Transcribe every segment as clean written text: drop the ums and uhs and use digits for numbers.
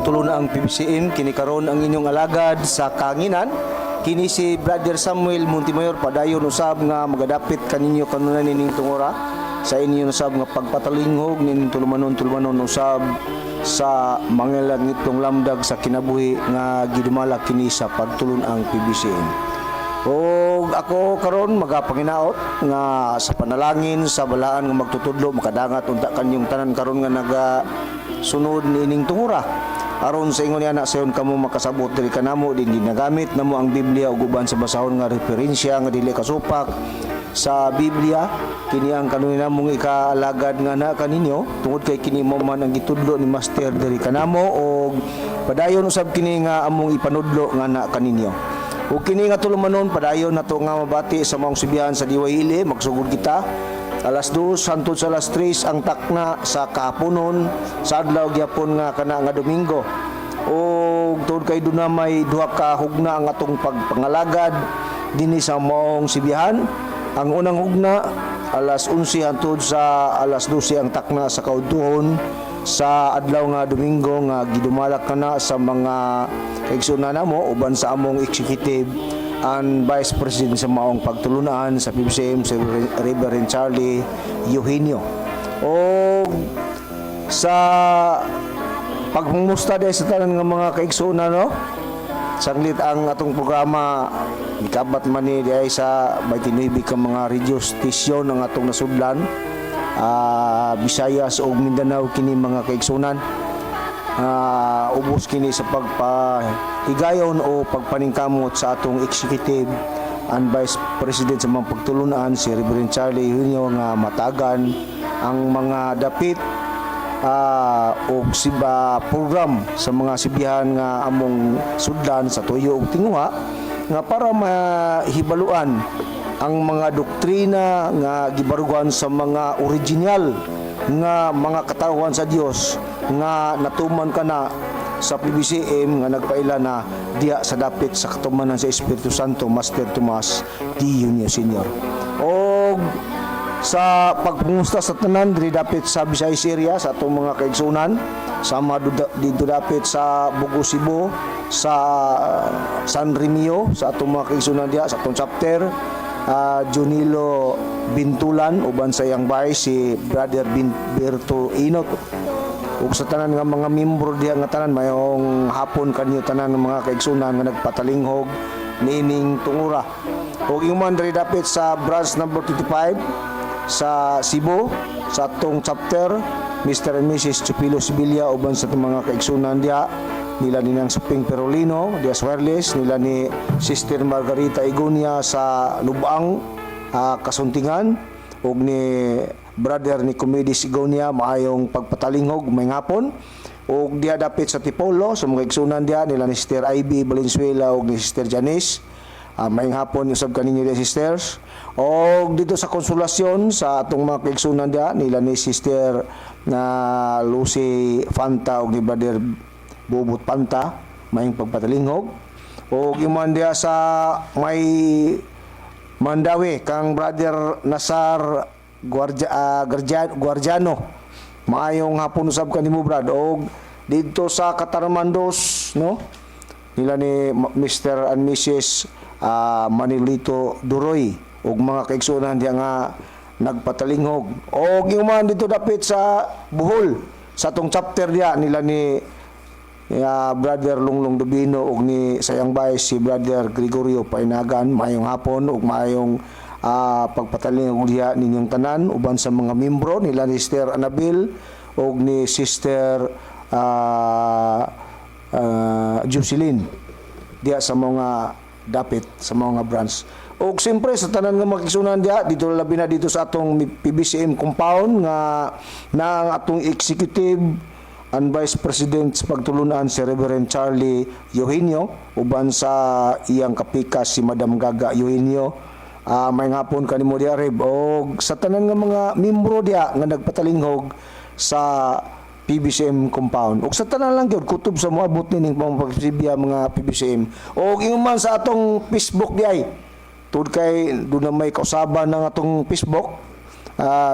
pagtulunang PBCM kini karon ang inyong alagad sa kanginan kini si Brother Samuel Montemayor padayon usab nga magadapit kaninyo kanunan nining tungora sa inyo usab nga pagpatalinghog nin tulumanon usab sa mga langitong lamdag sa kinabuhi nga gidumala kini sa pagtulunang PBCM. O ako karon magapanginaot nga sa panalangin sa balaan nga magtutudlo makadangat unta kanyong tanan karon nga naga sunod niining tungura aron sa ingon anak sayon kamo makasabot diri kanamo din ginagamit namo ang Biblia ug uban sa basahon nga referensya nga dili kasupak sa Biblia kini ang kanunin namong ikaalagad nga na kaninyo tungod kay kini mo man ang gitudlo ni Master diri kanamo ug padayon usab kini nga among ipanudlo nga na kaninyo. Ug kini nga tulumanon padayon nato nga mabati sa maong subihan sa Diwaili magsugod kita alas 2 hangtod sa alas 3 ang takna sa kahaponon sa adlaw gyapon nga kana nga Domingo. Ug tuod kay dunay duha ka hugna ang atong pagpangalagad dinhi sa maong sibihan. Ang unang hugna alas 11 hangtod sa alas 12 ang takna sa kaudtuhon sa adlaw nga Domingo nga gidumalak kana sa mga kaigsunan namo uban sa among executive and vice president sa maong pagtulunan sa PBCM si Reverend Charlie Eugenio. O sa pagmumusta dahil sa tanan nga mga kaigsunan no sanglit ang atong programa ikabat man ni dahil sa 29 ka mga radio station ang atong nasudlan Visayas o Mindanao kini mga kaigsunan ubos kini sa pagpahigayon o pagpaningkamot sa atong executive and vice president sa mga pagtulunan si Reverend Charlie Eugenio nga matagan ang mga dapit o siba program sa mga sibihan nga among sudlan sa tuyo ug tinguha nga para mahibaluan ang mga doktrina nga gibarugan sa mga original nga mga katawhan sa Dios nga natuman kana sa PBCM nga nagpaila na diha sa dapit sa katumanan sa Espiritu Santo Master Tomas D. Junio Sr. O sa pagpungusta sa tanan diri dapit sa Visayas area sa atong mga kaigsunan sama dito dapit sa Bugo Cebu sa San Remio sa atong mga kaigsunan diha sa atong chapter Junilo Bintulan uban sa iyang bahay si Brother Berto Inot ug sa tanan nga mga miyembro diha nga tanan mayong hapon kanyo tanan ng mga kaigsunan nga nagpatalinghog niining tungura ug iman diri dapit sa branch number 25 sa Cebu sa atong chapter Mr. and Mrs. Chupilo Sibilia uban sa mga kaigsunan diha nila ni nang Suping Perolino diha sa Wireless nila ni Sister Margarita Igunia sa Lubang Kasuntingan ug ni Brother ni Comedis Igunia maayong pagpatalinghog may hapon ug diha dapit sa Tipolo sa mga kaigsunan diha nila ni Sister Ivy Valenzuela ug ni Sister Janice may hapon usab kaninyo diha sisters o dito sa Konsolasyon sa atong mga kaigsunan diha nila ni Sister na Lucy Fanta ug ni Brother Bubut Panta mayong pagpatalinghog o giman diha sa may Mandawi kang Brother Nasar Guardiano maayong hapon usab kanimo brad o dito sa Katarmandos no nila ni Mr. and Mrs. Manilito Duroy ug mga kaigsunan diha nga nagpatalinghog o giman dito dapit sa Bohol sa tong chapter diha nila ni Brother Lunglong Dubino ug ni sayang bahay si Brother Gregorio Painagan mayong hapon ug mayong pagpatalinghog diha ninyong tanan uban sa mga miyembro nila ni Sister Anabil ug ni Sister Jocelyn diha sa mga dapit sa mga branch. O siyempre sa tanan nga makigsunan diha dito labi na dito sa atong PBCM compound nga na ang atong executive and vice president sa pagtulunan si Reverend Charlie Eugenio uban sa iyang kapika si Madam Gaga Eugenio may hapon kanimo diha Reb o sa tanan nga mga miyembro diha nga nagpatalinghog sa PBCM compound ug sa tanan lang gyud kutob sa moabot nining pagsibiya mga PBCM o ingon sa atong Facebook diay tud kay do na may kausaban ng atong Facebook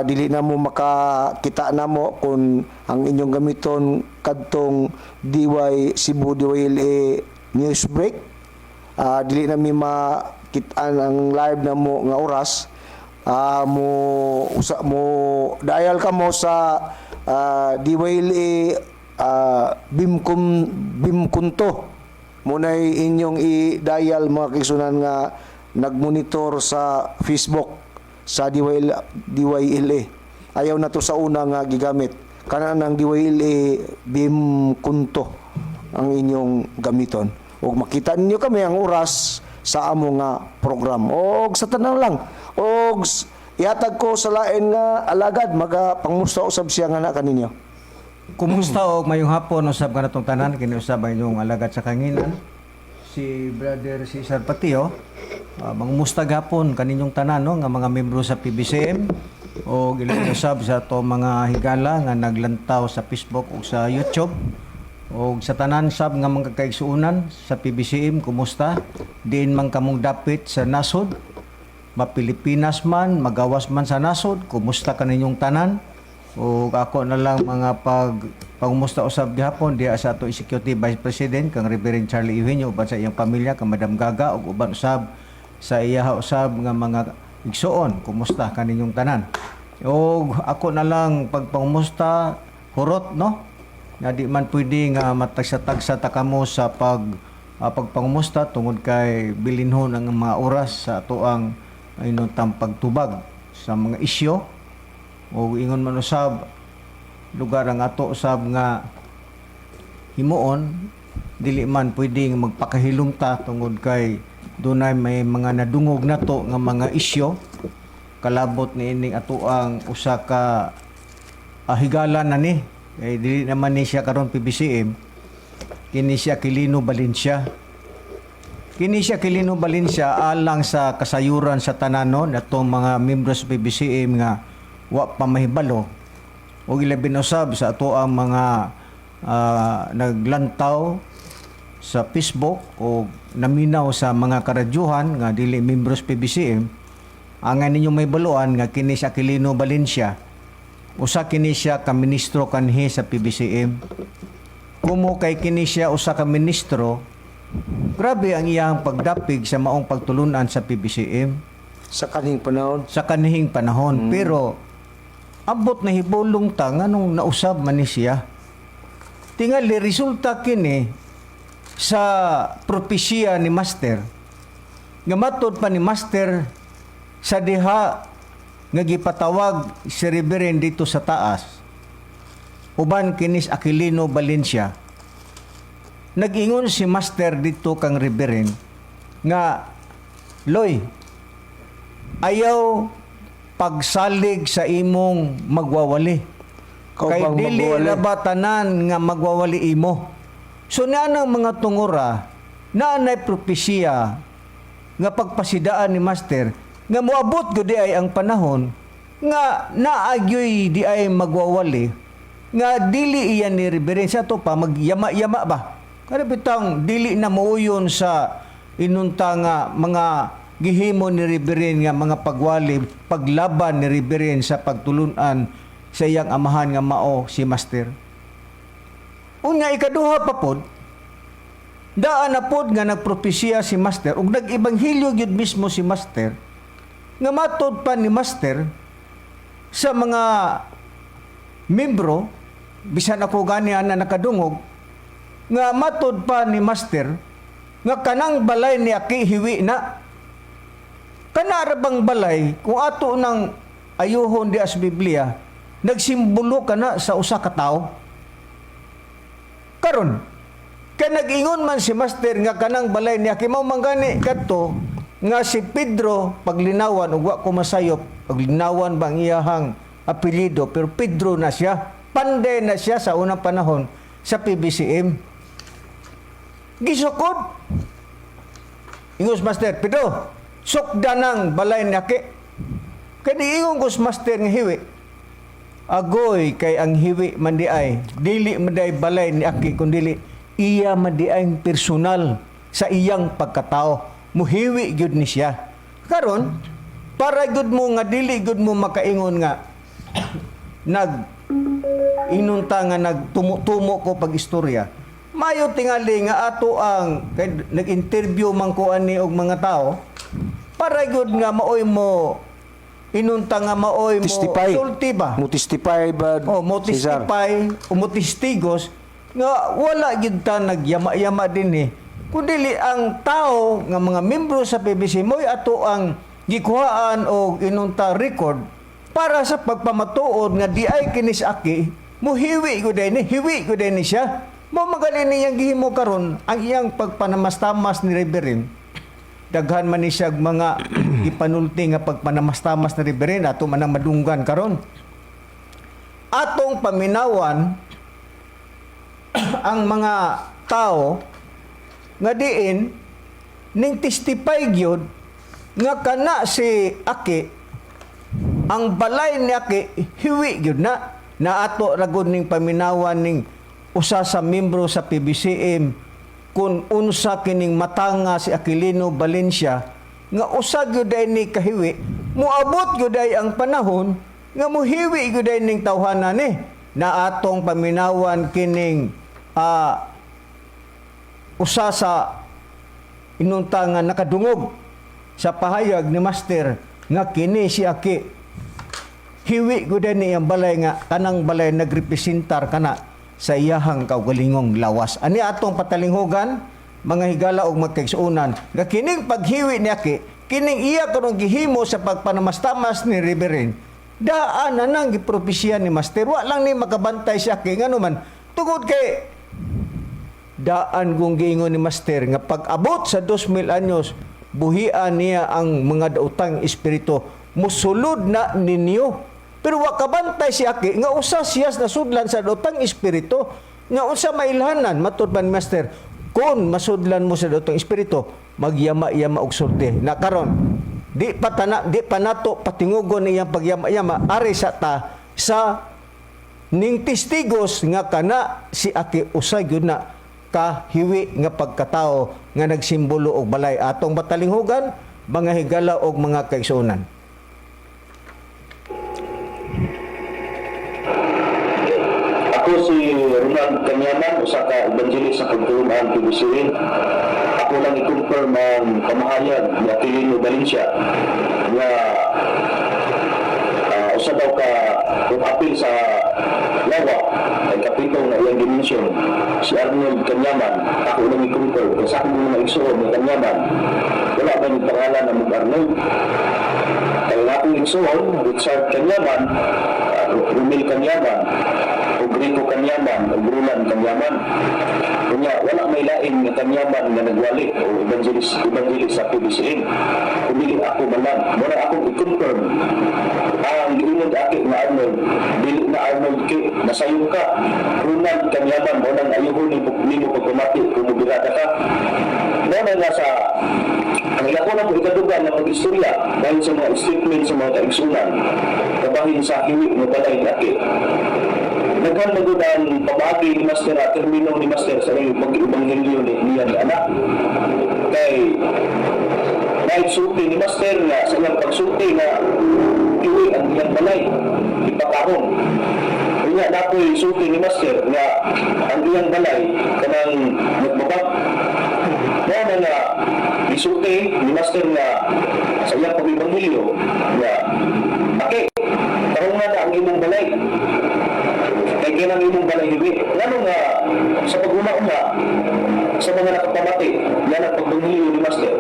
dili na mo makakita na mo kung ang inyong gamiton kadtong DY Cebu DYLA Newsbreak. Dili na mi makitaan ang live na mo nga oras. Mo dial ka mo sa DYLA Bimkunto. Munay inyong i-dial mga kaigsunan nga nagmonitor sa Facebook sa DYLA. Ayaw na to sa una nga gigamit. Kana ng DYLA Bimkunto ang inyong gamiton. O makita ninyo kami ang oras sa amo nga program. O sa tanan lang. O ihatag ko sa lain nga alagad pangmusta usab siya nga na kaninyo. Kumusta og mayong hapon usab ka natong tanan kini usab ang inyong alagad sa kanginan si Brother Cesar Patio. Mangumusta gapon kaninyong tanan no nga mga membro sa PBCM o ilang usab sa to mga higala nga naglantaw sa Facebook o sa YouTube o sa tanan sab nga mga kaigsuonan sa PBCM. Kumusta diin man kamong dapit sa nasod Pilipinas man magawas man sa nasod. Kumusta kaninyong tanan? O ako na lang mga pangumusta usab gihapon diya sa ato Executive Vice President kang Reverend Charlie Eugenio uban sa iyang pamilya kang Madam Gaga ug uban usab sa iya usab nga mga igsuon. Kumusta kaninyong tanan? O ako na lang pagpangumusta hurot no nga di man pwede nga matagsa-tagsa ta kamo sa pagpangumusta tungod kay bilinhon ang mga oras sa ato ang pagtubag sa mga isyu o ingon man usab lugar ang ato usab nga himuon dili man pwedeng magpakahilom ta tungod kay dunay may mga nadungog nato nga mga isyu kalabot ni ining ato ang usa ka higala na ni kay dili naman ni siya karon PBCM kini siya Aquilino Valencia. Kini siya Aquilino Valencia alang sa kasayuran sa tananon atong mga membro sa PBCM nga wa pa mahibalo o ilabi usab sa ato ang mga naglantaw sa Facebook o naminaw sa mga karadyuhan nga dili membro sa PBCM. Ang ninyo may baluan nga kini si Aquilino Valencia usa kini siya ka ministro kanhi sa PBCM. Kumo kay kini siya usa ka ministro, grabe ang iyang pagdapig sa maong pagtulunan sa PBCM Sa kanhing panahon. sa kanhing panahon. Pero abot na hibulong ta nganong nausab man ni siya. Tingali resulta kini sa propesya ni Master. Nga matod pa ni Master sa diha nga gipatawag si Reverend dito sa taas. Uban kinis Aquilino Valencia. Nag-ingon si Master dito kang Reverend nga Loy, ayaw pagsalig sa imong magwawali. Kay dili labatanan nga magwawali imo. So naanang mga tungura, naanay propesya nga pagpasidaan ni Master nga moabot gud ay ang panahon nga naagyoy di ay magwawali nga dili iyan ni Reverend sa to pa magyama-yama ba. Kada bitang dili na muuyon sa inunta nga mga gihimo ni Reverend nga mga pagwali, paglaban ni Reverend sa pagtulunan sa iyang amahan nga mao si Master. Unya ikaduha pa pod, daan na pod nga nagpropesya si Master ug nag-ebanghelyo gyud mismo si Master nga matod pa ni Master sa mga membro bisan ako gani ana nakadungog nga matod pa ni Master nga kanang balay ni Aki hiwi na. Kanara bang balay kung ato nang ayuhon di as Biblia nagsimbolo kana sa usa ka tawo. Karon kay nag-ingon man si Master nga kanang balay ni Aki mao manggani kadto nga si Pedro paglinawan ug wa ko masayop paglinawan bang iyahang apelyido pero Pedro na siya. Panday na siya sa unang panahon sa PBCM. Gisukod. Ingos Master, Pedro, sukda ng balay ni Aki. Kaya diingon ko Master ng hiwi. Agoy kay ang hiwi man di ay, dili man di ay balay ni Aki, kundi iya man di ay personal sa iyang pagkatao. Muhiwi gyud ni siya. Karon, para gud mo nga dili gud mo makaingon nga nag inunta nga nagtumo ko pag istorya. Mayo tingali nga ato ang nag-interview man ko ani og mga tao para gud nga maoy mo inunta nga maoy mo Testify. sulti ba? Mo testify ba? Mo Cesar? testify, o mo testigos nga wala gid ta nagyama-yama din kundi ang tao nga mga membro sa PBC mo'y ato ang gikuhaan o inunta record para sa pagpamatuod nga di ay kinis aki mo hiwi ko din siya mo magaling niyang gihimo karon ang iyang pagpanamastamas ni Reverend daghan man ni siya mga ipanulti nga pagpanamastamas ni Reverend ato man ang madunggan karon atong paminawan ang mga tao nga diin ning testify gyud nga kana si Aki ang balay ni Aki hiwi gyud na ato ragod ning paminawan ning usa sa membro sa PBCM kung unsa kining matanga si Aquilino Valencia nga usa gyud ay ni kahiwi moabot gyud ay ang panahon nga mohiwi gyud ay ning tawhanan na atong paminawan kining usa sa inunta nga nakadungog sa pahayag ni Master nga kini si Aki hiwi gud ni ang balay nga kanang balay nagrepresentar kana sa iyahang kaugalingong lawas. Ani atong patalinghogan mga higala og magkaigsuonan nga kining paghiwi ni Aki kining iya karon gihimo sa pagpanamastamas ni Reverend daan na nang gipropesya ni Master wa lang ni makabantay si Aki ngano man tungod kay daan kung giingon ni Master nga pag-abot sa 2,000 anyos buhian niya ang mga daotang espiritu musulod na ninyo pero wa kabantay si Aki nga usa siya nasudlan sa daotang espiritu nga unsa mailhanan matud man Master kun masudlan mo sa daotang espiritu magyama-yama og sulti na karon di pa nato patingugon iyang pagyama-yama ari sa ta sa ning testigos nga kana si Aki usa gyud na kahiwi nga pagkatao nga nagsimbolo og balay atong batalinghugan mga higala og mga kaigsuonan. Ako si Ronald Canyaman, usa ka evangelist sa pagtulungan PBCN. Ako lang i-confirm ang pamahayag ni Aquilino Valencia nga usa daw ka apil sa lawa ay kapitong na iyang dimensyon si Arnold Canyaman. Ako lang i-confirm kung sa akong mga igsoon ni Canyaman wala ba yung pangalan na mag-Arnold kaya akong igsoon Richard Canyaman, Romel Canyaman, Rico Canyaman, Brulan Canyaman. Kunya wala may lain nga Canyaman nga nagwali o evangelist sa PBCN. Kumili ako man lang. Mura akong i-confirm ang giingon Aki nga Arnold, dili na Arnold kay nasayo ka. Ronald Canyaman mo nang ayuhon ni mo pagkumati kung mubirada ka. Muna nga sa ang ila ko na po ikadugan na mag-istorya dahil sa mga statement sa mga kaigsunan kabahin sa hiwi ng balay ni Aki. Naghanagod ang pamagi ni Master at termino ni Master sa iyong pag-ibanghelyo niya ni anak. Kay naigsulti ni Master na sa iyang pagsulti na iwi ang iyang balay, ipakahon. Kaya na po isulti ni Master na ang iyang balay kanang nagbabag. Kaya na isulti ni Master na sa iyang pag-ibanghelyo na Aki, tarong na ang imong balay. Kaya kinang imong balay hiwi. Lalo nga, sa pag-una-una, sa mga nakapamati, yan ang pagbangiliyo ni Master.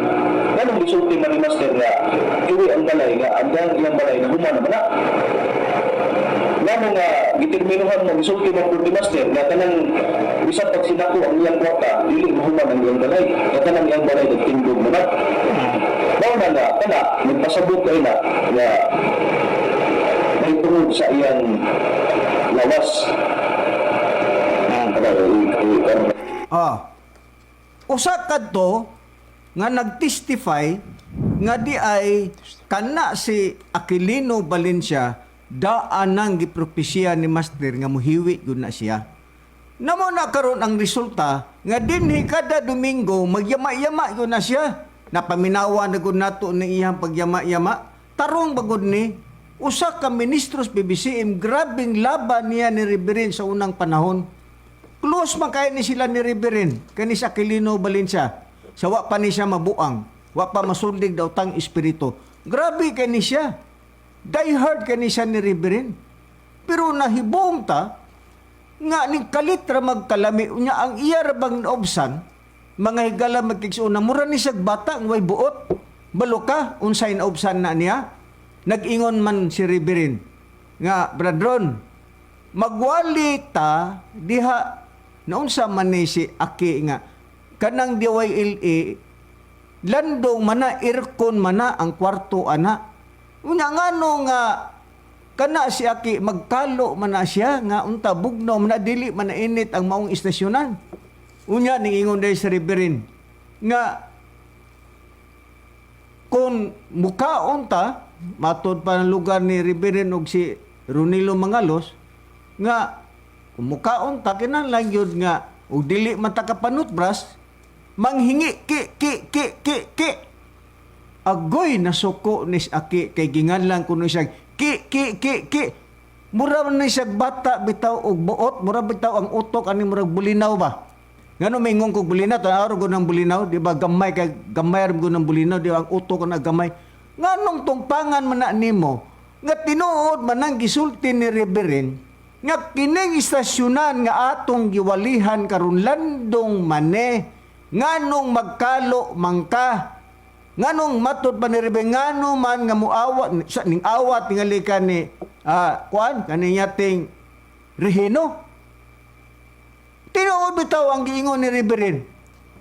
Ganong isulti man ni Master nga, hiwi ang balay, nga ang iyang balay na humana man na. Lalo nga, gitirminuhan mo, isulti mo po ni Master, nga kanang isang pag sinako ang iyang kwarta, dili mahuman ang iyang balay, nga kanang iyang balay nagtindog mo na. Lalo na, kana, nagpasabot kayo na, nga may tungod sa iyang lawas. Usa kadto nga nagtestify nga di ay kana si Aquilino Valencia daan nang gipropesya ni Master nga muhiwi gud na siya. Namo na karon ang resulta nga dinhi kada Domingo magyama-yama gud na siya. Napaminawa na gud nato ni iyang pagyama-yama. tarong bagod ni usa ka ministros PBCM, grabing laban niya ni Reverend sa unang panahon. Close man kaya ni sila ni Reverend kani sa Aquilino Valencia. Sa wa pa ni siya mabuang, wa pa masundig daw tang espiritu. Grabe kani siya. Die hard kani siya ni Reverend. Pero nahibong ta nga ning kalitra magkalami unya ang iya ra bang naobsan mga higala magkigsuon na mura ni siya bata ng way buot. Balo ka unsay naobsan na niya. Nag-ingon man si Reverend nga bradron magwali ta diha naunsa man ni si Aki nga kanang DYLA landong mana aircon mana ang kwarto ana. Unya ngano nga kana si Aki magkalo man na siya nga unta bugnaw man na dili man na init ang maong istasyonan. Unya ning ingon day si Reverend nga kung mukaon ta matod pa ng lugar ni Reverend og si Ronilo Mangalos nga kung mukaon ta kinahanglan gyud nga og dili man ta kapanutbras manghingi ki agoy nasuko ni Aki kay ginganlan kuno siya ki mura man ni siya bata bitaw og buot mura bitaw ang utok ani murag bulinaw ba ngano mingon kog bulinaw tan ko ng bulinaw di ba gamay kay gamay ra ng bulinaw di ba ang utok na gamay nganong tungpangan man na nimo nga tinuod man ang gisulti ni Reverend nga kining istasyonan nga atong giwalihan karon landong mane nganong magkalo mangka nganong matod pa ni Reverend ngano man nga muawat sa ning awat tingali ka ni kuan kaniya ting Rehino tinuod bitaw ang giingon ni Reverend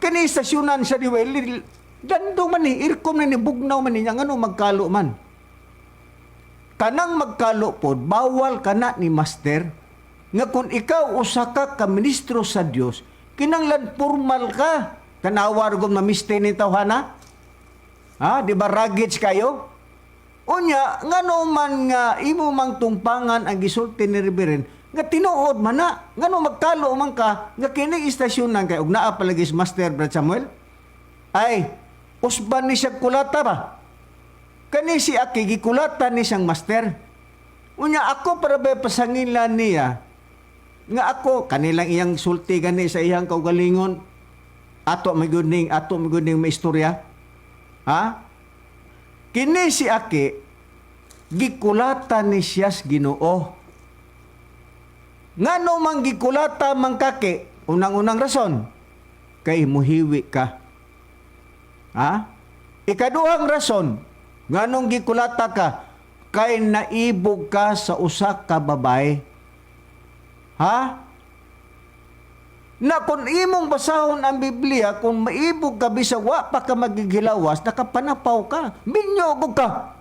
kani istasyonan sa Diwali dandong man ni irkom na ni bugnaw man niya ngano magkalo man kanang magkalo pod bawal kana ni master nga kung ikaw usa ka ministro sa Dios kinanglan formal ka kanawar gud mamiste ni tawhana di ba ragage kayo unya ngano man nga imo mang tungpangan ang gisulti ni Reverend nga tinuod man na ngano magkalo man ka nga kini istasyon nang kay ug naa palagi si Master Brad Samuel ay usban ni siya kulata ba kani si Aki gikulata ni siyang master unya ako para ba pasangilan niya nga ako kanilang iyang sulti gani sa iyang kaugalingon ato miguning maistorya kini si Aki gikulata ni siyas Ginoo ngano mang gikulata man kake unang-unang rason kay muhiwi ka ikaduhang rason nganong gikulata ka kay naibog ka sa usa ka babae na kung imong basahon ang Biblia kung maibog ka bisag wa pa ka magigilawas nakapanapaw ka binyogog ka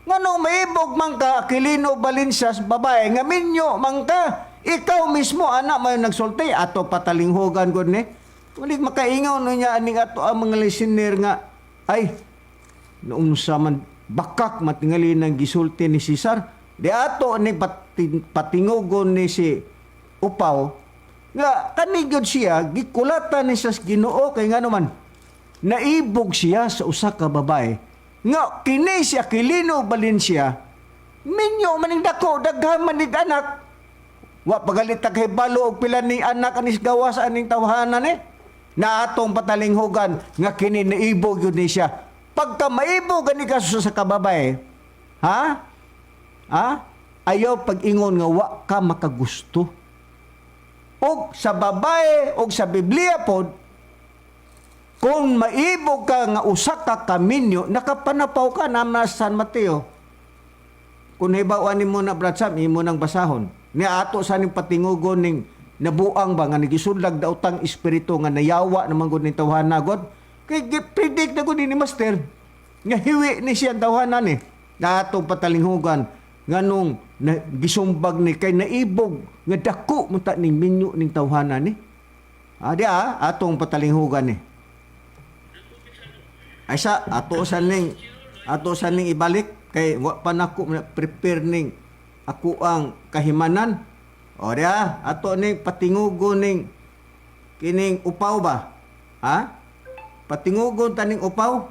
nganong maibog man ka Aquilino Valencia babae nga minyo man ka ikaw mismo anak may nagsulti ato patalinghogan gud ni ulit makaingaw no niya aning ato ang mga listener nga ay noong sa man bakak matingali ng gisulti ni Cesar di ato ni patingugon ni si Upaw nga kanigod siya gikulata ni sa Ginoo kay ngano man naibog siya sa usa ka babae nga kini si Aquilino Valencia minyo maning dako daghan man nig anak wa pagalit kay balo og pila ni anak anis gawas aning tawhanan ni na atong patalinghogan nga kini naibog yun ni siya pagka maibog gani ka sa kababae ayaw pag-ingon nga wa ka makagusto og sa babae og sa Biblia pod kung maibog ka nga usa ka kaminyo nakapanapaw ka na San Mateo kung hibawan nimo na Brad Sam imo nang basahon ni ato sa ning patingugon ning nabuang ba nga nagisudlag daw tang espiritu nga nayawa naman gud ning tawhana god kay predict na gud ni Master nga hiwi ni siya tawhanan ni na atong patalinghugan nganong gisumbag ni kay naibog nga dako mo ta ning minyo ning tawhanan ni atong patalinghugan ni ay sa ato sa ning ibalik kay wa pa nako prepare ning ako ang kahimanan o dia ato ning patingugon ning kining Upaw ba patingugon taning Upaw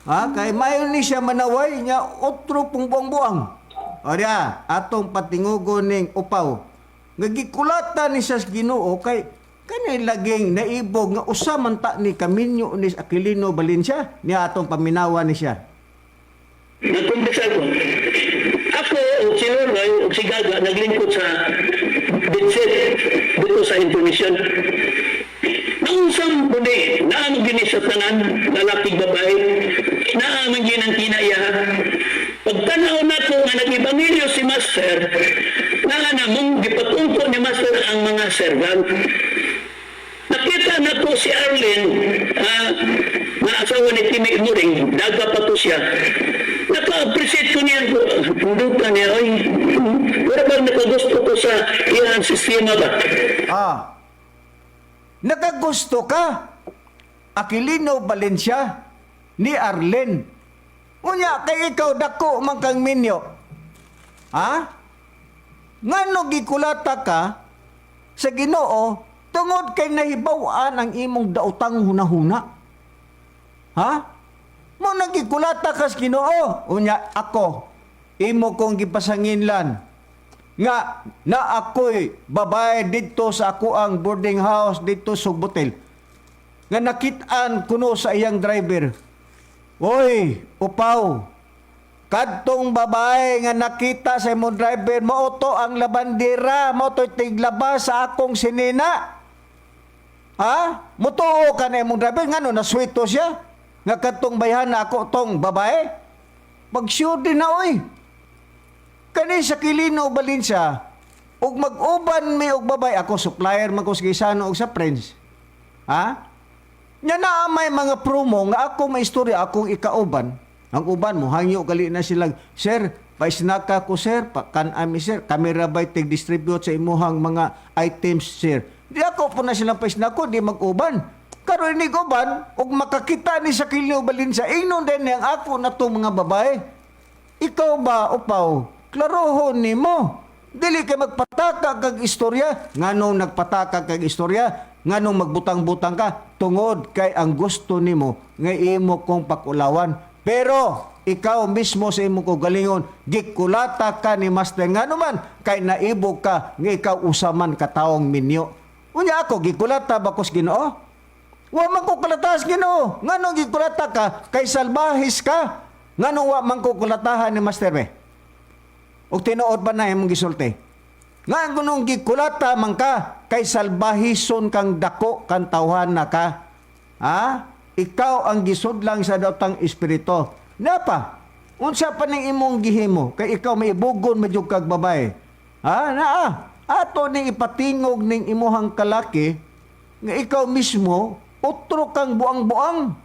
Kay mayon ni siya manaway nya otro pong buang-buang. O diya, atong patingugon ning upaw. Nga gikulatan ni sa Ginoo kay kanay laging naibog nga usa man ta ni Kaminyo ni Aquilino Valencia niya atong paminawa ni siya. Nagkumbisa ko. Ako, o si Norman, o si Gaga, naglingkod sa Bitset dito sa information. Ang isang pudi, naamang gini sa tanan, lalapig babae, naamang ginang kinaya. Pagtanaw na ko nga nag-ibangilyo si Master, na namang gipatungko ni Master ang mga servant. Nakita na po si Arlene, na asawa ni Timmy Muring, daga pa to siya. Naka-appreciate ko niya, pundutan niya, ay, wala bang nakagusto ko sa iyang sistema ba? Nakagusto ka? Aquilino Valencia ni Arlen. Unya kay ikaw dako man kang minyo. Ngano gikulata ka sa Ginoo tungod kay nahibaw-an ang imong daotang hunahuna? Mo nagikulata ka sa Ginoo. Unya ako imo kong gipasanginlan nga na ako'y babae dito sa ako ang boarding house dito sa Sugbotel. Nga nakitaan kuno sa iyang driver. Oy, upaw, kadtong babae nga nakita sa imong driver, mao to ang labandera, mao to tiglabas sa akong sinina. Mutuo ka na imong driver, ngano nasweto siya? Nga kadtong bayhan na ako tong babae? Mag-sure din na, oy. Kani sa Aquilino Valencia, ug mag-uban mi og babay, ako supplier man ko sa Gisano og sa Friends. Nya na may mga promo nga ako may istorya akong ikauban. Ang uban mo hangyo gali na silang, sir, paisnaka ko sir, kan-ami sir, camera by tig-distribute sa imuhang mga items sir. Di ako po na silang paisnako, di mag-uban. Karon ni uban, ug makakita ni sa Aquilino Valencia, ingnon din ang ako na to mga babae. Ikaw ba, upaw? Klarohon ni mo. Dili kay magpataka kag istorya. Nganong nagpataka kag istorya? Nganong magbutang-butang ka? Tungod kay ang gusto nimo nga imo kong pakulawan. Pero ikaw mismo sa imo ko galingon, gikulata ka ni Master ngano man kay naibog ka nga ikaw usaman ka taong minyo. Unya ako gikulata ba ko sa Ginoo? Wa man ko kulatas Ginoo. Nganong gikulata ka kay salbahis ka? Nganong wa man ko kulatahan ni Master be? O tinuod ba na imong gisulti? Nga gunong gikulata man ka, kay salbahison kang dako kang tawhana ka. Ikaw ang gisudlang sa daotang espiritu. Napa? Unsa pa ning imong gihimo? Kay ikaw may ibugon madyog kag babae. Ato ning ipatingog ning imuhang kalaki, nga ikaw mismo, otro kang buang-buang.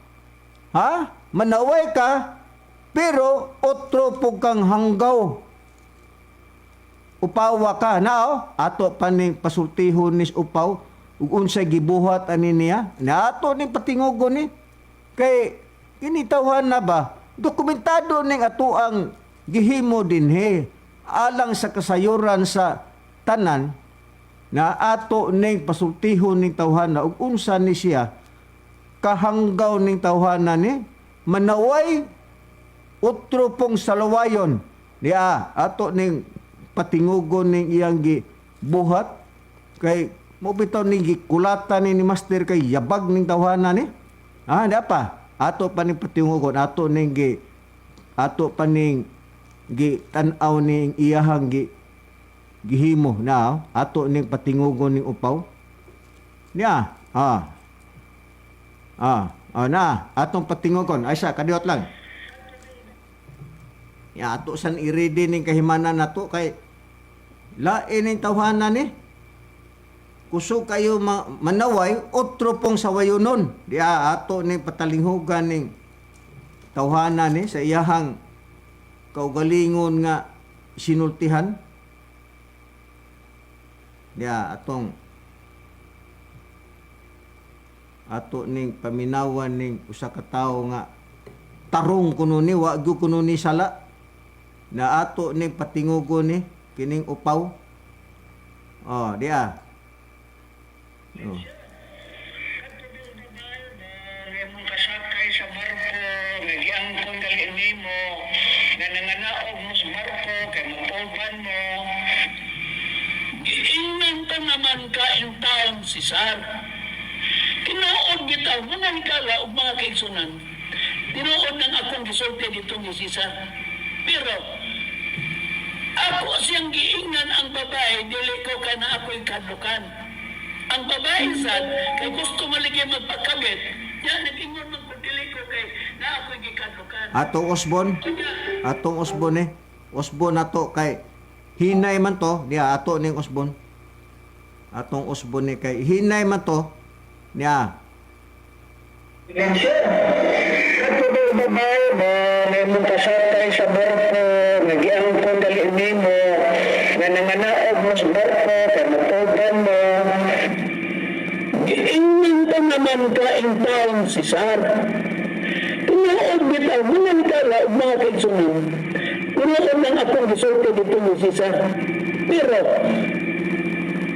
Manaway ka, pero otro po kang hanggaw. Upawa ka na ato pa ning pasultihon nis upaw ug unsay gibuhat ani niya na ato ning patingugon ni kay initawhan na ba dokumentado ning ato ang gihimo dinhi alang sa kasayuran sa tanan na ato ning pasultihon ning tawhana ug unsa ni siya kahanggaw ning tawhana ni manaway utro pong salawayon niya ato ning patingugon ning iyang gibuhat kay mo bitaw ning gikulatan ni Master kay yabag ning tawhana ni di pa ato pa ning patingugon ato ning tan-aw ning iyahang gihimo na ato ning patingugon ning upaw niya na atong patingugon ay sa kadiot lang ya ato san i-ready ning kahimanan nato kay lain ning tawhana ni kuso kayo manaway otro pong sawayonon diya ato ning patalinghugan ning tawhana ni sa iyahang kaugalingon nga sinultihan diya ato ning paminawan ning usa ka tawo nga tarong kuno ni wa gyud kuno ni sala na ato ning patingugon ni kining upaw. Diya. Kasakay sa barko, nagyang nimo nga nanganaog mo sa barko kay matulban mo. Giingnan ka naman ka in taon si Sar. Tinuod bitaw mga higala o mga kaigsunan. Tinuod ng akong gisulti dito ni Cesar. Pero ako siyang giingnan ang babae, dili ko ka na ako'y kadlukan. Ang babae sad, kay gusto maligay magpagkabit, yan, nag-ingon magpudili ko kay na ako'y gikadlukan. Atong Osbon Osbon nato kay hinay man to, niya ato ning Osbon. Atong Osbon ni kay hinay man to, niya. Kato daw babae ba, na mong kasatay sa barko, nagiangkon dali nimo, na nanganaog mo sa barko, kay matulban mo. Giingnan ka naman ka in taon si Sar. Tinuod bitaw mga higala o mga kaigsunan. Tinuod ng akong gisulti dito ni Cesar. Pero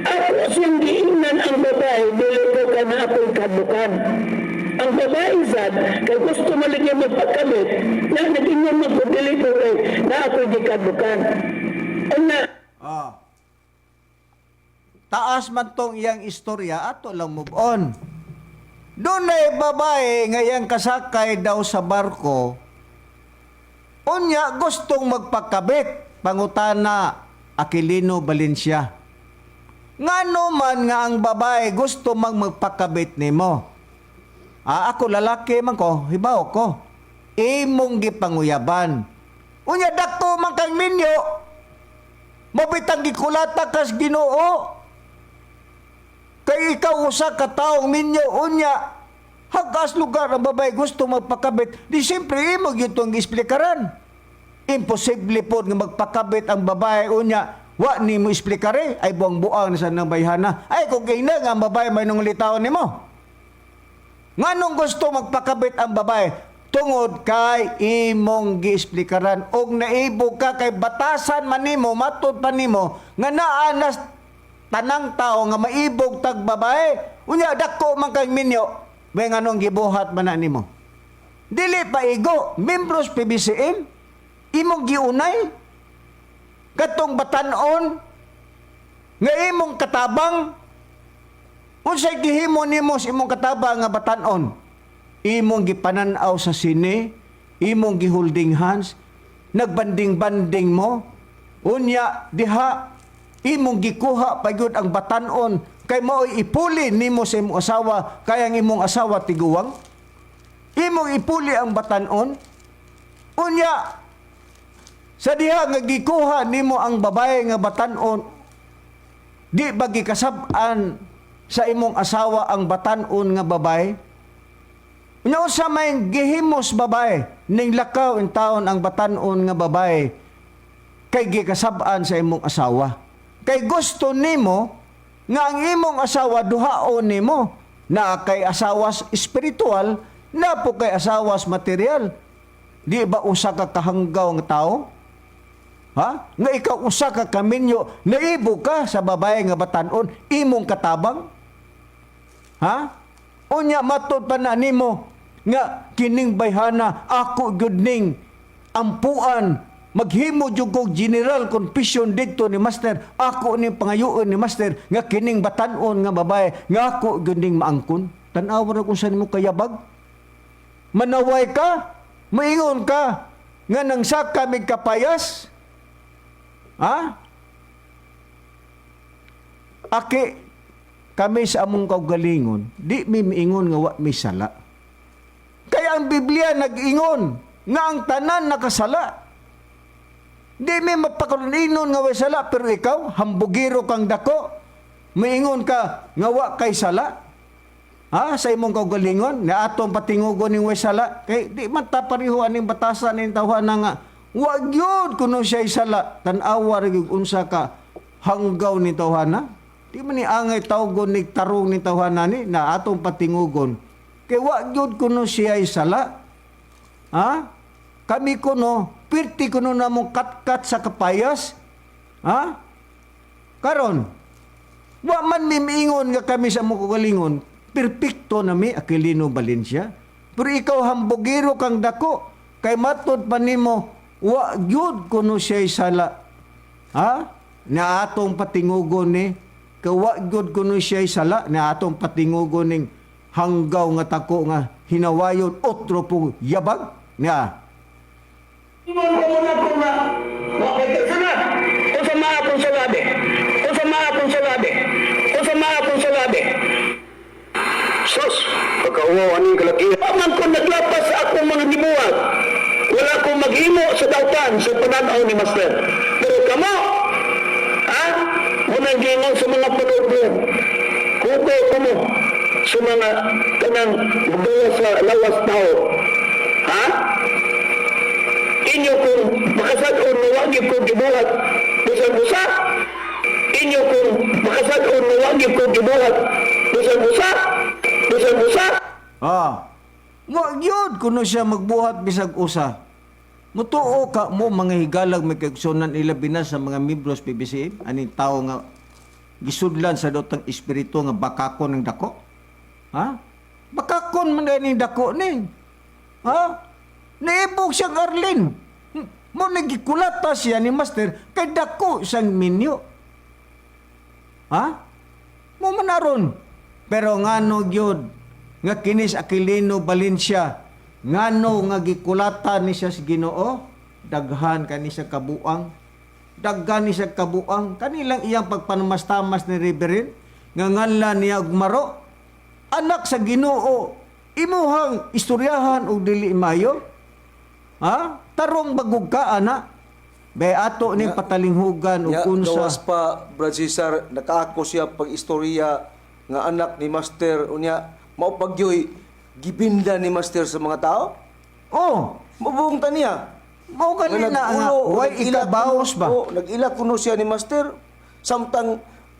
ako siyang giingnan ang babae, dili ko ka na ako'y kadlukan. Ang babae sad, kay gusto maligyan magpagkabit, na nag-ingon magpudili ko kay na ako'y gikadlukan. Una, Taas man tong iyang istorya, ato lang move on. Doon ay babae ngayang kasakay daw sa barko, unya gustong magpakabit, pangutana Aquilino Valencia. Ngano man nga ang babae gusto magpakabit nimo. Ako lalaki man ko, hibaw ko. Imong gipanguyaban. Unya dako man kang minyo. Mabitang gikulata kas Ginoo. Kay ikaw usa ka taong minyo unya. Hagas lugar ang babae gusto magpakabit. Di siyempre imo gyud tong isplikaran. Imposible po nga magpakabit ang babae unya. Wa ni mo isplikare ay buang-buang sa nang bayhana. Ay kung kina nga ang babae may nung litaw nimo. Nganong gusto magpakabit ang babae? Tungod kay imong giisplikaran og naibog ka kay batasan man nimo, matud pa nimo nga naa na tanang tao nga maibog tag babae. Unya dako man kay minyo, may nganong gibuhat man na nimo. Dili pa igo, membros PBCM imong giunay katong batanon nga imong katabang. Unsay gihimo nimo sa imong katabang nga batanon? Imong gipanan-aw sa sine, imong giholding hands, nagbanding-banding mo, unya diha imong gikuha pagyud ang batanon kay mao'y ipuli nimo sa imong asawa kay ang imong asawa tiguwang. Imong ipuli ang batanon, unya sa diha nga gikuha nimo ang babae nga batanon, di ba gikasab-an sa imong asawa ang batanon nga babae? Unya usa may gihimos babae ning lakaw in taon ang batanon nga babae kay gikasab-an sa imong asawa. Kay gusto nimo nga ang imong asawa duhaon nimo na kay asawas espiritual na po kay asawas material. Di ba usa ka kahanggaw nga tao? Ha? Nga ikaw usa ka kaminyo, naibo ka sa babae nga batanon, imong katabang? Ha? Unya matud pa na nimo nga kining bayhana ako gyud ning ampuan maghimo jud kog general confession didto ni master, ako ning pangayuon ni master nga kining batanon nga babae nga ako gyud ning maangkon. Tan-aw ra kung saan mo kayabag. Manaway ka, maingon ka nga nang saka mig kapayas. Ha? Aki kami sa among kaugalingon, di mi miingon nga wa mi sala. Kaya ang Biblia nag-ingon nga ang tanan nakasala. Di mi mapakalinon nga wa sala, pero ikaw hambugiro kang dako. Miingon ka nga wa kay sala. Ha? Sa imong kaugalingon na atong patingugon ning wa sala. Kay di man ta pareho aning batasan ning tawhana nga wa gyud kuno siya sala. Tan-awa ra gyud unsa ka hanggaw ni tawhana. Di man ni angay tawgon ni tarong ni tawhana ni na atong patingugon. Kay wa gyud kuno siya sala. Ha? Kami kuno, pirti kuno namong kat-kat sa kapayas. Ha? Karon, wa man mimiingon nga kami sa among kagalingon, perpekto na mi Aquilino Valencia. Pero ikaw hambugiro kang dako. Kay matod pa nimo, wa gyud kuno siya sala. Ha? Na atong patingugon ni kawa gyud kuno siya sala na atong patingugon ning hanggaw nga tako nga hinawayon otro pong yabag niya. Iman ko muna ko na sana. Kung sa mga akong salabi. Kung sa mga akong salabi. Kung sa mga akong salabi. Sus, pagkauwaw aning kalakihan. Paman ko naglapas sa akong mga gibuhat. Wala akong maghimo sa dautan sa pananaw ni Master. Pero kamo, ha? Munang gingon sa mga panood mo. Kuko ko mo sa mga kanang magdala sa lawas tao. Ha? Inyo kung makasad-on na wagib kong gibuhat busa-busa. Inyo kung makasad-on na wagib kong gibuhat busa-busa. Busa-busa. Wa gyud kuno siya magbuhat bisag usa. Mutuo ka mo mga higalag may kaigsunan ilabi na sa mga membros PBC aning tao nga gisudlan sa dotang espiritu nga bakakon ng dako. Ha? Bakakon man ning dako ning. Ha? Naibog siyang Arlin. Mo nagikulata siya ni Master kay dako siyang minyo. Ha? Mo manaron. Pero ngano gyud nga kinis Aquilino Valencia ngano nga gikulata ni siya sa Ginoo daghan kani sa kabuang daghan ni sa kabuang kanilang iyang pagpanamastamas ni Reverend nga nganlan niya og maro anak sa Ginoo imuhang istoryahan og dili mayo. Ha? Tarong bagog ka, ana. Bay ato ning patalinghugan ug unsa. Gawas pa, Brad Cesar, nakaako siya pag-istorya nga anak ni Master. Unya, maupagyoy, gibinda ni Master sa mga tao? Oh, Mabuong taniya. mao kanina nga. Way ikabaos ba? Nag-ila kuno siya ni Master. Samtang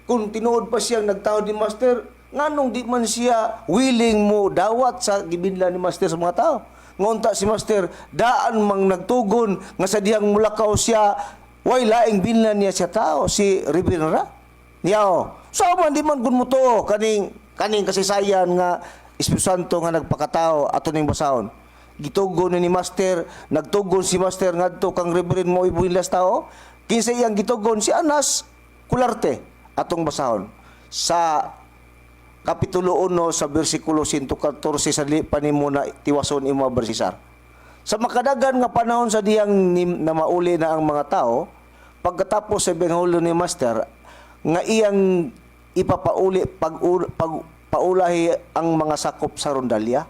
kung tinuod pa siyang nagtawad ni Master, nganong di man siya willing mo dawat sa gibinda ni Master sa mga tao? Ngunta si Master, daan mang nagtugon nga sa diyang mulakaw siya, way laing binlan niya siya tao, si Ribinra. Niyaw, so man di man gun mo to, kaning kasisayan nga Espiritu Santo nga nagpakatao ato ning basahon. Gitugon ni Master, nagtugon si Master ngadto kang Reverend mo ibuilas tao. Kinsa iyang gitugon si Anas Kularte atong basahon. Sa Kapitulo 1 sa versikulo 114 sa panimo na tiwason imo bersisar. Sa makadagan nga panahon sa diyang na mauli na ang mga tao, pagkatapos sa binghulo ni Master, nga iyang ipapauli paulahi ang mga sakop sa rondalya.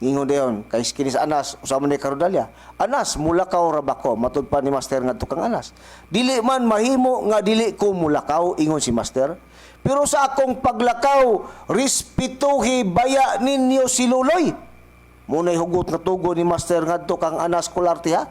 Ingon dayon kay kinis Anas usama ni karondalya. Anas mulakaw rabako matud pa ni Master ngadto kang Anas. Dili man mahimo nga dili ko mulakaw ingon si Master. Pero sa akong paglakaw, respetuhi baya ninyo si Luloy. Muna'y hugot na tugo ni Master ngadto kang Anas Kularte ha.